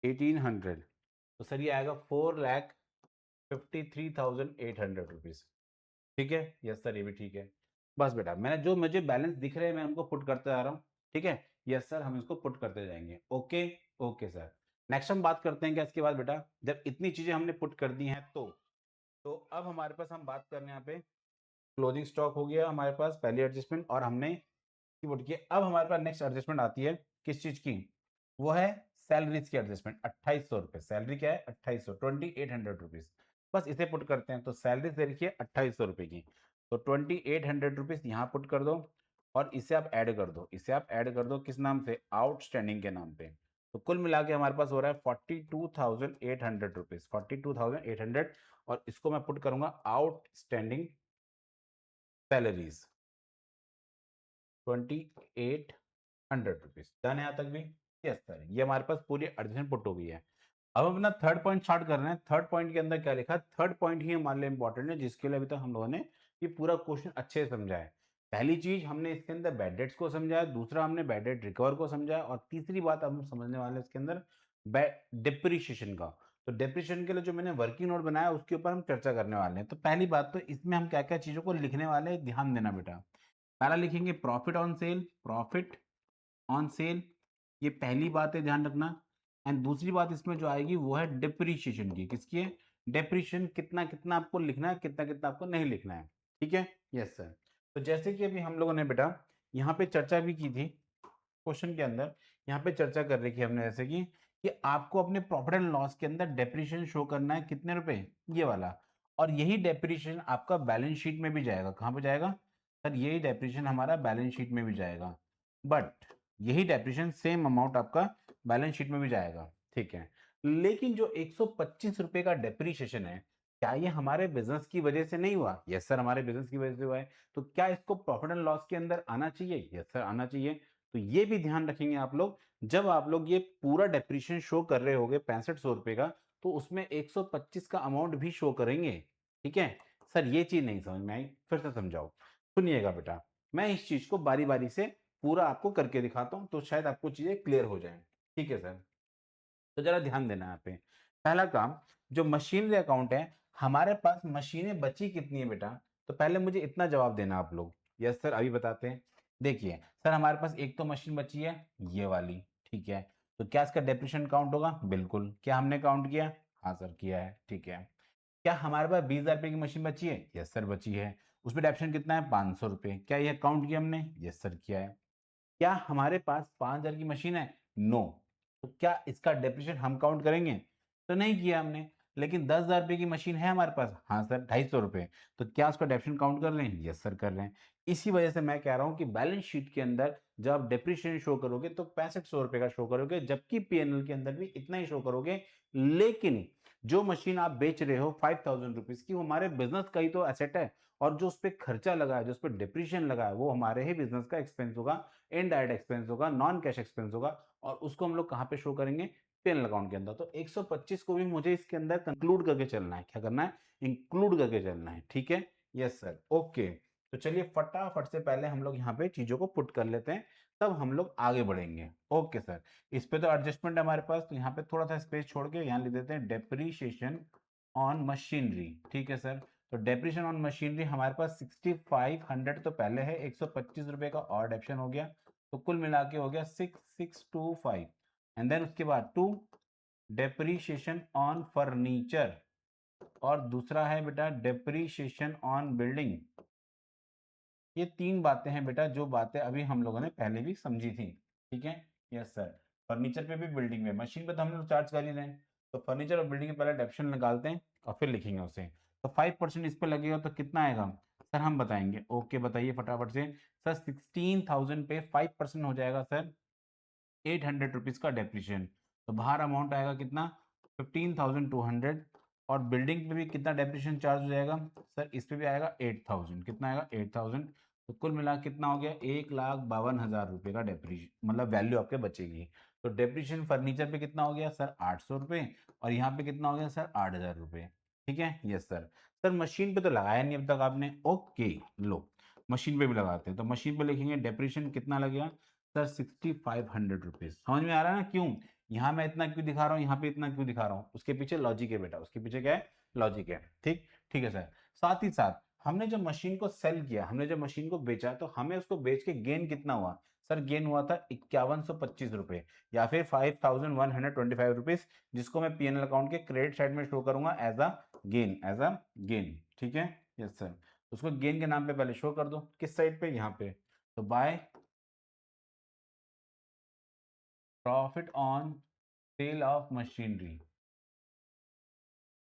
1,800। तो सर ये आएगा 4,53,800 रुपीज। ठीक है? यस सर, ये भी ठीक है। बस बेटा, मैंने जो मुझे बैलेंस दिख रहे हैं मैं उनको पुट करते जा रहा हूँ। ठीक है? यस सर, हम इसको पुट करते जाएंगे। ओके। Okay sir. नेक्स्ट हम बात करते हैं क्या इसके बाद बेटा? जब इतनी चीजें हमने पुट कर दी हैं तो अब हमारे पास हम बात करने यहाँ पे क्लोजिंग स्टॉक हो गया हमारे पास पहली एडजस्टमेंट, और हमने पुट किया। अब हमारे पास नेक्स्ट एडजस्टमेंट आती है किस चीज की? वो है सैलरीज की एडजस्टमेंट। 2800 रुपए सैलरी क्या है? 2800, 2,800 रुपीज। बस इसे पुट करते हैं। तो सैलरी दे रखी है 2800 रुपए की। तो 2,800 रुपीज यहाँ पुट कर दो। और इसे आप ऐड कर दो। इसे आप ऐड कर दो किस नाम से? आउटस्टैंडिंग के नाम पे। तो कुल मिला के हमारे पास हो रहा है 42,800 रुपीज, 42,800। और इसको मैं पुट करूंगा आउटस्टैंडिंग सैलरीज 2,800 रुपीज। डन है यहाँ तक भी? यस सर, ये हमारे पास पूरी एडजस्टमेंट पुट हो गई है। अब हम अपना थर्ड पॉइंट स्टार्ट कर रहे हैं। थर्ड पॉइंट के अंदर क्या लिखा है? थर्ड पॉइंट ही हमारे लिए इंपॉर्टेंट है, जिसके लिए अभी तक हम लोगों ने ये पूरा क्वेश्चन अच्छे से समझा है। पहली चीज हमने इसके अंदर बैड डेट्स को समझा है, दूसरा हमने बैड डेट रिकवर को समझा है, और तीसरी बात अब हम समझने वाले हैं इसके अंदर डिप्रिशिएशन का। तो डिप्रिशिएशन के लिए जो मैंने वर्किंग नोट बनाया उसके ऊपर हम चर्चा करने वाले हैं। तो पहली बात तो इसमें हम क्या क्या चीजों को लिखने वाले हैं, ध्यान देना बेटा। पहला लिखेंगे profit on sale, profit on sale. ये पहली बात है, ध्यान रखना। एंड दूसरी बात इसमें जो आएगी वो है डिप्रिशिएशन की। किसकी है? डिप्रिशिएशन कितना कितना आपको लिखना है, कितना कितना आपको नहीं लिखना है। ठीक है? Yes sir. तो जैसे कि अभी हम लोगों ने बेटा यहाँ पे चर्चा भी की थी क्वेश्चन के अंदर। यहाँ पे चर्चा कर रही थी हमने जैसे कि आपको अपने प्रॉफिट एंड लॉस के अंदर डेप्रिशिएशन शो करना है कितने रुपए? ये वाला। और यही डेप्रिशिएशन आपका बैलेंस शीट में भी जाएगा। कहाँ पे जाएगा सर? यही डेप्रिशिएशन हमारा बैलेंस शीट में भी जाएगा। बट यही डेप्रिशिएशन सेम अमाउंट आपका बैलेंस शीट में भी जाएगा। ठीक है? लेकिन जो 125 रुपए का डेप्रिशिएशन है, क्या ये हमारे बिजनेस की वजह से नहीं हुआ? यस सर, हमारे बिजनेस की वजह से हुआ है। तो क्या इसको प्रॉफिट एंड लॉस के अंदर आना चाहिए? यस सर, आना चाहिए। तो ये भी ध्यान रखेंगे आप लोग, जब आप लोग ये पूरा डेप्रिशिएशन शो कर रहे होगे 6500 रुपए का, तो उसमें 125 का अमाउंट भी शो करेंगे। ठीक है सर, ये चीज नहीं समझ में आई, फिर से समझाओ। सुनिएगा बेटा, मैं इस चीज को बारी बारी से पूरा आपको करके दिखाता हूं, तो शायद आपको चीजें क्लियर हो जाए। ठीक है सर। तो जरा ध्यान देना यहाँ पे। पहला काम, जो मशीनरी अकाउंट है, हमारे पास मशीनें बची कितनी है बेटा? तो पहले मुझे इतना जवाब देना आप लोग। यस सर, अभी बताते हैं। देखिए सर, हमारे पास एक तो मशीन बची है ये वाली, ठीक है। तो क्या इसका डेप्रिसिएशन काउंट होगा? बिल्कुल। क्या हमने काउंट किया? हाँ सर, किया है, ठीक है। क्या हमारे पास 20,000 रुपए की मशीन बची है? यस सर, बची है। उसमें डेप्रिसिएशन कितना है? 500 रुपए। क्या यह काउंट किया हमने? यस सर, किया है। क्या हमारे पास 5,000 की मशीन है? नो। तो क्या इसका डेप्रिसिएशन हम काउंट करेंगे? तो नहीं किया हमने। लेकिन 10,000 रुपए की मशीन है हमारे पास? हाँ सर, 250 रुपए। तो क्या उसका डेप्रिसिएशन काउंट कर रहे हैं? यस सर, कर रहे हैं। इसी वजह से मैं कह रहा हूँ कि बैलेंस शीट के अंदर जब आप डेप्रिसिएशन शो करोगे तो 6500 रुपए का शो करोगे, जबकि पीएनएल के अंदर भी इतना ही शो करोगे। लेकिन जो मशीन आप बेच रहे हो 5,000 रुपीज की, वो हमारे बिजनेस का ही तो एसेट है, और जो उस पर खर्चा लगा है, जो उस पर डिप्रीशिएशन लगा है, वो हमारे ही बिजनेस का एक्सपेंस होगा, इनडायरेक्ट एक्सपेंस होगा, नॉन कैश एक्सपेंस होगा। और उसको हम लोग कहाँ पे शो करेंगे? पीएनएल अकाउंट के अंदर। तो 125 को भी मुझे इसके अंदर कंक्लूड करके चलना है। क्या करना है? इंक्लूड करके चलना है, ठीक है। Yes sir, okay. तो चलिए फटाफट से पहले हम लोग यहाँ पे चीजों को पुट कर लेते हैं, तब हम लोग आगे बढ़ेंगे। ओके सर, इस पे तो एडजस्टमेंट है हमारे पास, तो यहाँ पे थोड़ा सा स्पेस छोड़ के यहाँ लिख देते हैं डेप्रीशिएशन ऑन मशीनरी, ठीक है सर। तो डेप्रिसिएशन ऑन मशीनरी हमारे पास 6500 तो पहले है, 125 रुपए का और डेप्रिसिएशन हो गया, तो कुल मिला के हो गया 6625। एंड देन उसके बाद टू डेप्रिसिएशन ऑन फर्नीचर, और दूसरा है बेटा डेप्रिसिएशन ऑन बिल्डिंग। ये तीन बातें हैं बेटा, जो बातें अभी हम लोगों ने पहले भी समझी थी, ठीक है। यस सर, फर्नीचर पे भी बिल्डिंग में, मशीन पे तो हम लोग चार्ज कर ही रहे हैं, तो फर्नीचर और बिल्डिंग के पहले डेप्रिसिएशन निकालते हैं और फिर लिखेंगे उसे। तो 5% इस पे लगेगा तो कितना आएगा सर? हम बताएंगे। ओके, बताइए फटाफट से। सर 16,000 पे 5% हो जाएगा सर 800 रुपीज का डेप्रिसिएशन। तो बाहर अमाउंट आएगा कितना? 15,200। और बिल्डिंग पे भी कितना डेप्रिसिएशन चार्ज हो जाएगा सर? इस पे भी आएगा 8,000। कितना आएगा? 8,000। तो कुल मिला कितना हो गया? 1,52,000 रुपये का डेप्रिसिएशन, मतलब वैल्यू आपके बचेगी। तो डेप्रिसिएशन फर्नीचर पे कितना हो गया सर? 800 रुपये। और यहाँ पे कितना हो गया सर? 8,000 रुपये, ठीक है। Yes sir. सर मशीन पे तो लगाया नहीं अब तक आपने। ओके, लो मशीन पे भी लगाते हैं। तो मशीन पे लिखेंगे डेप्रिसिएशन कितना लगेगा सर? 6,500 रुपीज। समझ में आ रहा है ना क्यों यहाँ मैं इतना क्यों दिखा रहा हूँ, यहाँ पे इतना क्यों दिखा रहा हूँ? उसके पीछे लॉजिक है बेटा, उसके पीछे क्या है? लॉजिक है, ठीक। ठीक है सर। साथ ही साथ हमने जब मशीन को सेल किया, हमने जब मशीन को बेचा, तो हमें उसको बेच के गेन कितना हुआ सर? गेन हुआ था 5,125 रुपए, या फिर 5,125 रुपीज, जिसको मैं पीएनएल अकाउंट के क्रेडिट साइड में शो करूंगा as a gain, as a gain, ठीक है। Yes sir. उसको गेन के नाम पे पहले शो कर दो, किस साइड पे? यहाँ पे। तो by profit on sale of machinery,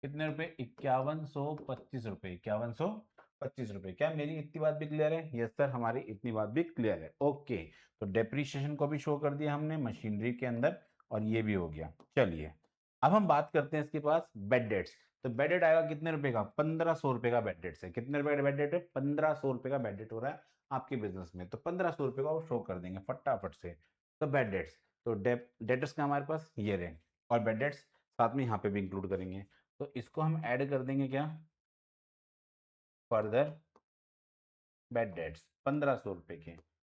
कितने रुपए? 5,125 रुपए, 5,125 रुपए। क्या मेरी इतनी बात भी क्लियर है? यस सर, हमारी इतनी बात भी क्लियर है। ओके। तो डेप्रीशिएशन को भी शो कर दिया हमने मशीनरी के अंदर, और ये भी हो गया। चलिए अब हम बात करते हैं इसके पास बेड डेट्स। तो बेड डेट आएगा कितने रुपए का? 1,500 रुपए का बेड डेट्स है। कितने रुपए का बेड डेट है? 1,500 रुपए का बेड डेट हो रहा है आपके बिजनेस में, तो 1,500 रुपए का वो शो कर देंगे फटाफट से। तो बेड डेट्स, तो डेटर्स का हमारे पास ये रहे, और बेड डेट्स साथ में यहाँ पे भी इंक्लूड करेंगे। तो इसको हम ऐड कर देंगे क्या? फर्दर बेड डेट्स 1,500 रुपए के।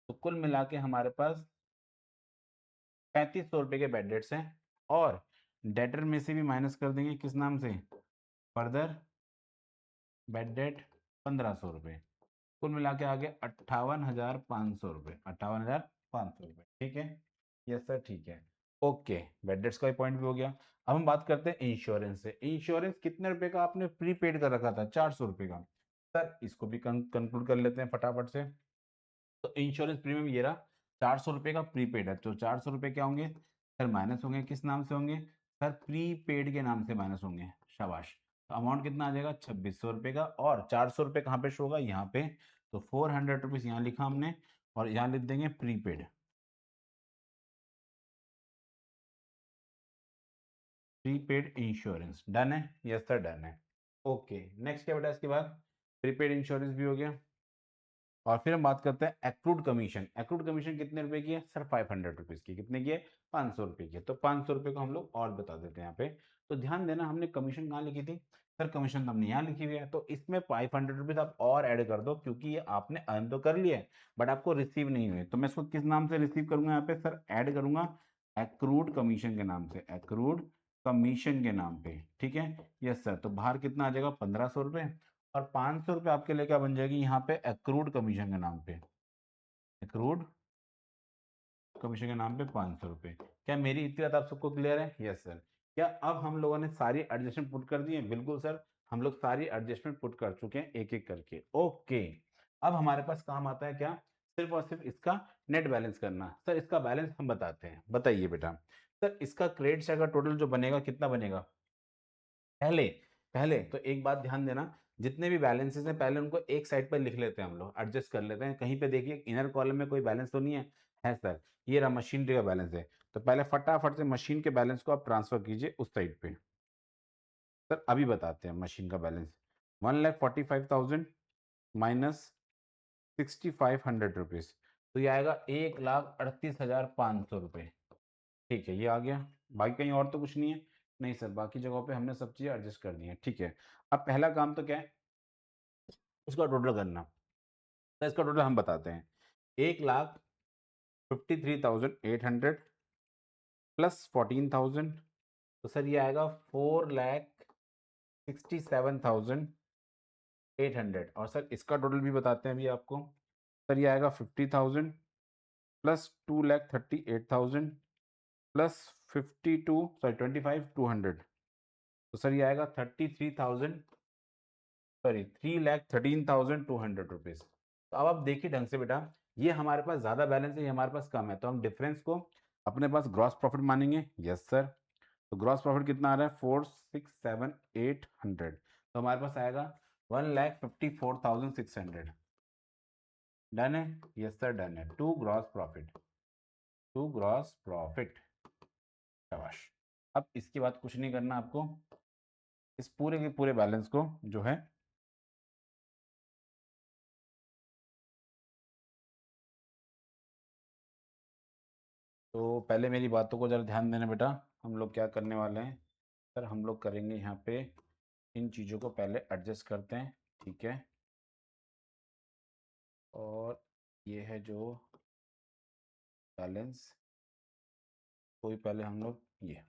तो कुल मिला के हमारे पास 3,500 रुपए के बेड डेट्स हैं, और डेटर में से भी माइनस कर देंगे किस नाम से? फर्दर बेड डेट 1,500 रुपए। कुल मिला के आ गए 58,500 रुपए, 58,500 रुपए, ठीक है। यस सर, ठीक है। ओके, बेड डेट्स का भी पॉइंट भी हो गया। अब हम बात करते हैं इंश्योरेंस से। इंश्योरेंस कितने रुपए का आपने प्रीपेड कर रखा था? 400 रुपए का। सर इसको भी कंक्लूड कर लेते हैं फटाफट से। तो इंश्योरेंस प्रीमियम ये रहा, 400 रुपए का प्रीपेड है। तो 400 रुपए क्या होंगे सर? माइनस होंगे किस नाम से होंगे सर? प्रीपेड के नाम से माइनस होंगे। शाबाश। तो अमाउंट कितना आ जाएगा? 2,600 रुपए का। और 400 रुपए कहाँ पे शो होगा? यहाँ पे। तो 400 रुपीज यहाँ लिखा हमने, और यहाँ लिख देंगे प्रीपेड, प्रीपेड इंश्योरेंस। डन है? यस सर, डन है। ओके, नेक्स्ट क्या बेटा इसके बाद? प्रीपेड इंश्योरेंस भी हो गया। और फिर हम बात करते हैं एक्रूड कमीशन। एक्रूड कमीशन कितने रुपए की है सर? 500 रुपीज की। कितने की है? 500 रुपए की। तो 500 रुपए को हम लोग और बता देते हैं यहाँ पे। तो ध्यान देना, हमने कमीशन कहाँ लिखी थी सर? कमीशन तो हमने यहाँ लिखी हुई है, तो इसमें 500 रुपीज आप और ऐड कर दो, क्योंकि ये आपने अर्न तो कर लिया है, बट आपको रिसीव नहीं हुए। तो मैं इसको किस नाम से रिसीव करूंगा यहाँ पे सर? ऐड करूंगा एक्रूड कमीशन के नाम से, एक्रूड कमीशन के नाम पे, ठीक है। Yes sir. तो बाहर कितना आ जाएगा? 1,500 रुपए। और 500 रुपये आपके लिए क्या बन जाएगी यहाँ पे? एक्रूड कमीशन के नाम पे। एक्रूड कमीशन के नाम पे 500 रुपये। क्या मेरी इतनी बात आप सबको क्लियर है? Yes sir. क्या अब हम लोगों ने सारी एडजस्टमेंट पुट कर दिए? बिल्कुल सर, हम लोग सारी एडजस्टमेंट पुट कर चुके हैं एक एक करके। ओके, अब हमारे पास काम आता है क्या? सिर्फ और सिर्फ इसका नेट बैलेंस करना। सर इसका बैलेंस हम बताते हैं, बताइए बेटा। सर इसका क्रेडिट साइड का टोटल जो बनेगा कितना बनेगा? पहले पहले तो एक बात ध्यान देना, जितने भी बैलेंसेस हैं पहले उनको एक साइड पर लिख लेते हैं, हम लोग एडजस्ट कर लेते हैं। कहीं पे देखिए इनर कॉलम में कोई बैलेंस तो नहीं है? है सर, ये रहा मशीनरी का बैलेंस है। तो पहले फटाफट से मशीन के बैलेंस को आप ट्रांसफर कीजिए उस साइड पे। सर अभी बताते हैं मशीन का बैलेंस। 1,45,000 माइनस 6,500 रुपीज, तो ये आएगा 1,38,500 रुपये। ठीक है, ये आ गया। बाकी कहीं और तो कुछ नहीं है? नहीं सर, बाकी जगहों पे हमने सब चीज़ें एडजस्ट कर दी हैं। ठीक है, अब पहला काम तो क्या है? उसका टोटल करना। तो इसका टोटल हम बताते हैं। 1,53,800 प्लस 14,000, तो सर ये आएगा 4,67,800। और सर इसका टोटल भी बताते हैं अभी आपको। सर ये आएगा 50,000 प्लस 2,38,000 प्लस 2,500। तो सर ये आएगा 3,13,200 रुपीज़। तो अब आप देखिए ढंग से बेटा, ये हमारे पास ज़्यादा बैलेंस है, ये हमारे पास कम है, तो हम डिफरेंस को अपने पास ग्रॉस प्रॉफिट मानेंगे। Yes sir. तो ग्रॉस प्रॉफिट कितना आ रहा है? 4,67,800। तो हमारे पास आएगा 1,54,600। डन है? यस सर डन है। To gross profit, to gross profit. शाबाश। अब इसके बाद कुछ नहीं करना आपको, इस पूरे के पूरे बैलेंस को जो है तो पहले मेरी बातों को ज़रा ध्यान देना बेटा। हम लोग क्या करने वाले हैं सर, हम लोग करेंगे यहाँ पे इन चीज़ों को पहले एडजस्ट करते हैं। ठीक है, और ये है जो बैलेंस, कोई पहले हम लोग ये,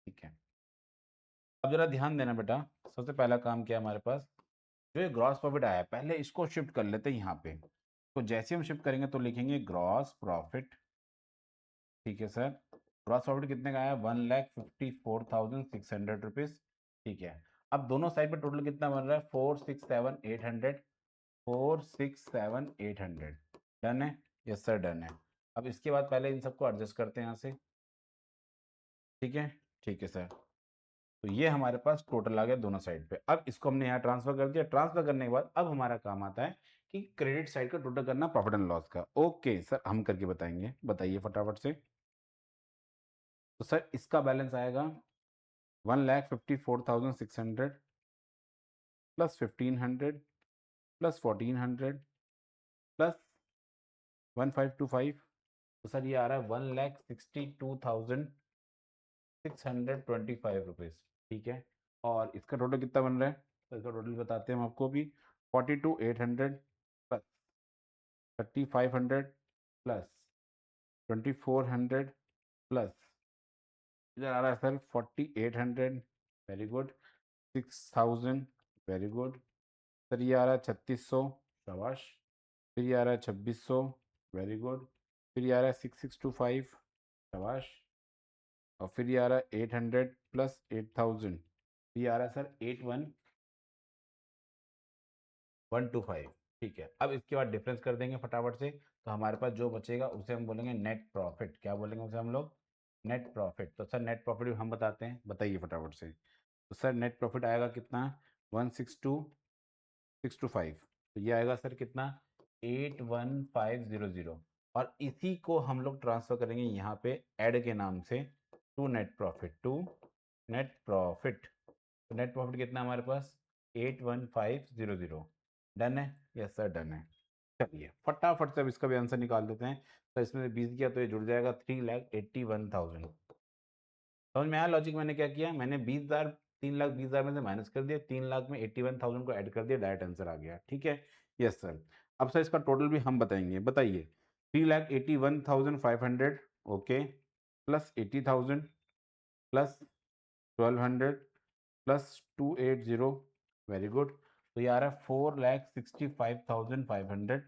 ठीक है। अब जरा ध्यान देना बेटा, सबसे पहला काम क्या है हमारे पास? जो ये ग्रॉस प्रॉफिट आया है पहले इसको शिफ्ट कर लेते हैं यहाँ पे। तो जैसे हम शिफ्ट करेंगे तो लिखेंगे ग्रॉस प्रॉफिट। ठीक है सर, ग्रॉस प्रॉफिट कितने का आया? 1,54,600 रुपीज़। ठीक है, अब दोनों साइड पे टोटल कितना बन रहा है? 4,67,800। 4,67,800। डन है? यस सर डन है। अब इसके बाद पहले इन सबको एडजस्ट करते हैं यहाँ से। ठीक है, ठीक है सर। तो ये हमारे पास टोटल आ गया दोनों साइड पे। अब इसको हमने यहाँ ट्रांसफर कर दिया। ट्रांसफर करने के बाद अब हमारा काम आता है कि क्रेडिट साइड का टोटल करना प्रॉफिट एंड लॉस का। ओके सर, हम करके बताएंगे, बताइए फटाफट से। तो सर इसका बैलेंस आएगा 1,54,600 प्लस 1,500 प्लस 1,400 प्लस 1,525। तो सर ये आ रहा है 1,62,625 रुपीज़। ठीक है, और इसका टोटल कितना बन रहा है? तो इसका टोटल बताते हैं हम आपको भी। 42,800 प्लस 3,500 प्लस 2,400 प्लस इधर आ रहा है sir 4,800। Very good. 6,000। Very good. Sir ये आ रहा है 3,600। शाबाश। फिर ये आ रहा है 2,600। Very good. फिर ये आ रहा है 6,625। शाबाश। और फिर ये आ रहा है 800 प्लस 8,000। ये आ रहा है सर 81,125। ठीक है, अब इसके बाद डिफरेंस कर देंगे फटाफट से। तो हमारे पास जो बचेगा उसे हम बोलेंगे नेट प्रॉफिट। क्या बोलेंगे उसे हम लोग? Net profit. तो सर नेट प्रॉफिट भी हम बताते हैं, बताइए फटाफट से। तो सर नेट प्रॉफिट आएगा कितना? 162,625। तो ये आएगा सर कितना? 81,500। और इसी को हम लोग ट्रांसफर करेंगे यहाँ पे ऐड के नाम से to net profit, to net profit. तो नेट प्रॉफिट कितना है हमारे पास? 81,500। डन है? यस सर डन है। चलिए फटाफट से अब इसका भी आंसर निकाल देते हैं। तो इसमें से 20 किया तो ये जुड़ जाएगा 3,81,000। समझ में आया लॉजिक? मैंने क्या किया, मैंने 20,000 3,20,000 में से माइनस कर दिया, 3,00,000 में 81,000 को ऐड कर दिया, डायरेक्ट आंसर आ गया। ठीक है, यस सर। अब सर इसका टोटल भी हम बताएंगे, बताइए। 3,81,500 okay, plus 80,000 plus 1,200 plus 280। Very good. तो ये आ रहा है 4,65,500।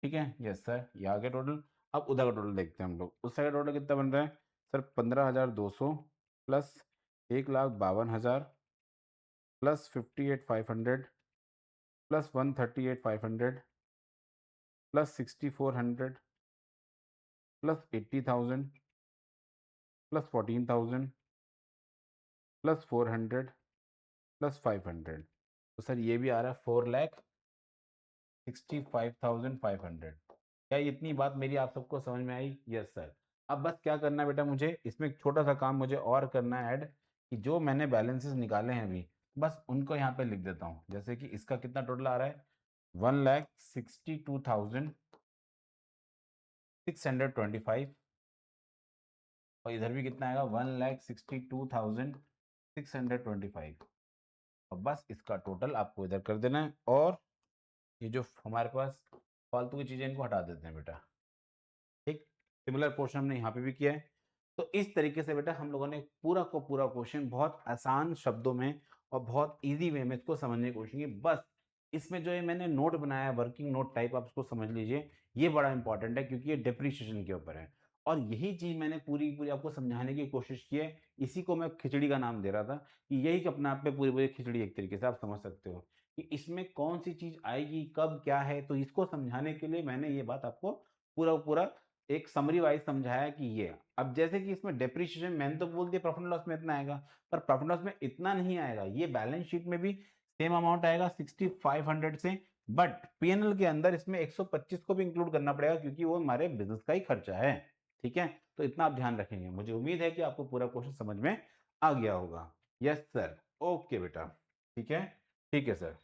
ठीक है, यस सर, ये आ गया टोटल। अब उधर का टोटल देखते हैं हम लोग। उस साइड का टोटल कितना बन रहा है sir? 15,200 plus 1,52,000 plus 58,500 plus 138,500 plus 6,400 plus 80,000 plus 14,000 plus 400 plus 500। तो सर ये भी आ रहा है 4,65,500। क्या इतनी बात मेरी आप सबको समझ में आई? Yes sir. अब बस क्या करना है बेटा, मुझे इसमें एक छोटा सा काम मुझे और करना है ऐड, कि जो मैंने बैलेंसेस निकाले हैं अभी, बस उनको यहाँ पे लिख देता हूँ। जैसे कि इसका कितना टोटल आ रहा है? 1,62,625। और इधर भी कितना आएगा? 1,62,625। और बस इसका टोटल आपको इधर कर देना है। और ये जो हमारे पास फालतू की चीजें, इनको हटा देते हैं बेटा। ठीक, सिमिलर पोर्शन हमने यहाँ पे भी किया है। तो इस तरीके से बेटा हम लोगों ने पूरा को पूरा क्वेश्चन बहुत आसान शब्दों में और बहुत इजी वे में इसको समझने की कोशिश की। बस इसमें जो ये मैंने नोट बनाया है, वर्किंग नोट टाइप, आप इसको समझ लीजिए, ये बड़ा इंपॉर्टेंट है क्योंकि ये डिप्रिसिएशन के ऊपर है। और यही चीज मैंने पूरी पूरी आपको समझाने की कोशिश की है। इसी को मैं खिचड़ी का नाम दे रहा था, कि यही अपने आप में पूरी पूरी खिचड़ी एक तरीके से आप समझ सकते हो कि इसमें कौन सी चीज आएगी, कब, क्या है। तो इसको समझाने के लिए मैंने ये बात आपको पूरा पूरा एक समरी वाइज समझाया कि ये। अब जैसे कि इसमें डेप्रिसिएशन मैंने तो बोल दिया प्रॉफिट एंड लॉस में इतना आएगा, पर प्रॉफिट एंड लॉस में इतना नहीं आएगा। ये बैलेंस शीट में भी सेम अमाउंट आएगा 6,500 से, बट पीएनएल के अंदर इसमें 125 को भी इंक्लूड करना पड़ेगा क्योंकि वो हमारे बिजनेस का ही खर्चा है। ठीक है, तो इतना आप ध्यान रखेंगे। मुझे उम्मीद है कि आपको पूरा क्वेश्चन समझ में आ गया होगा। यस सर, ओके बेटा, ठीक है, ठीक है सर।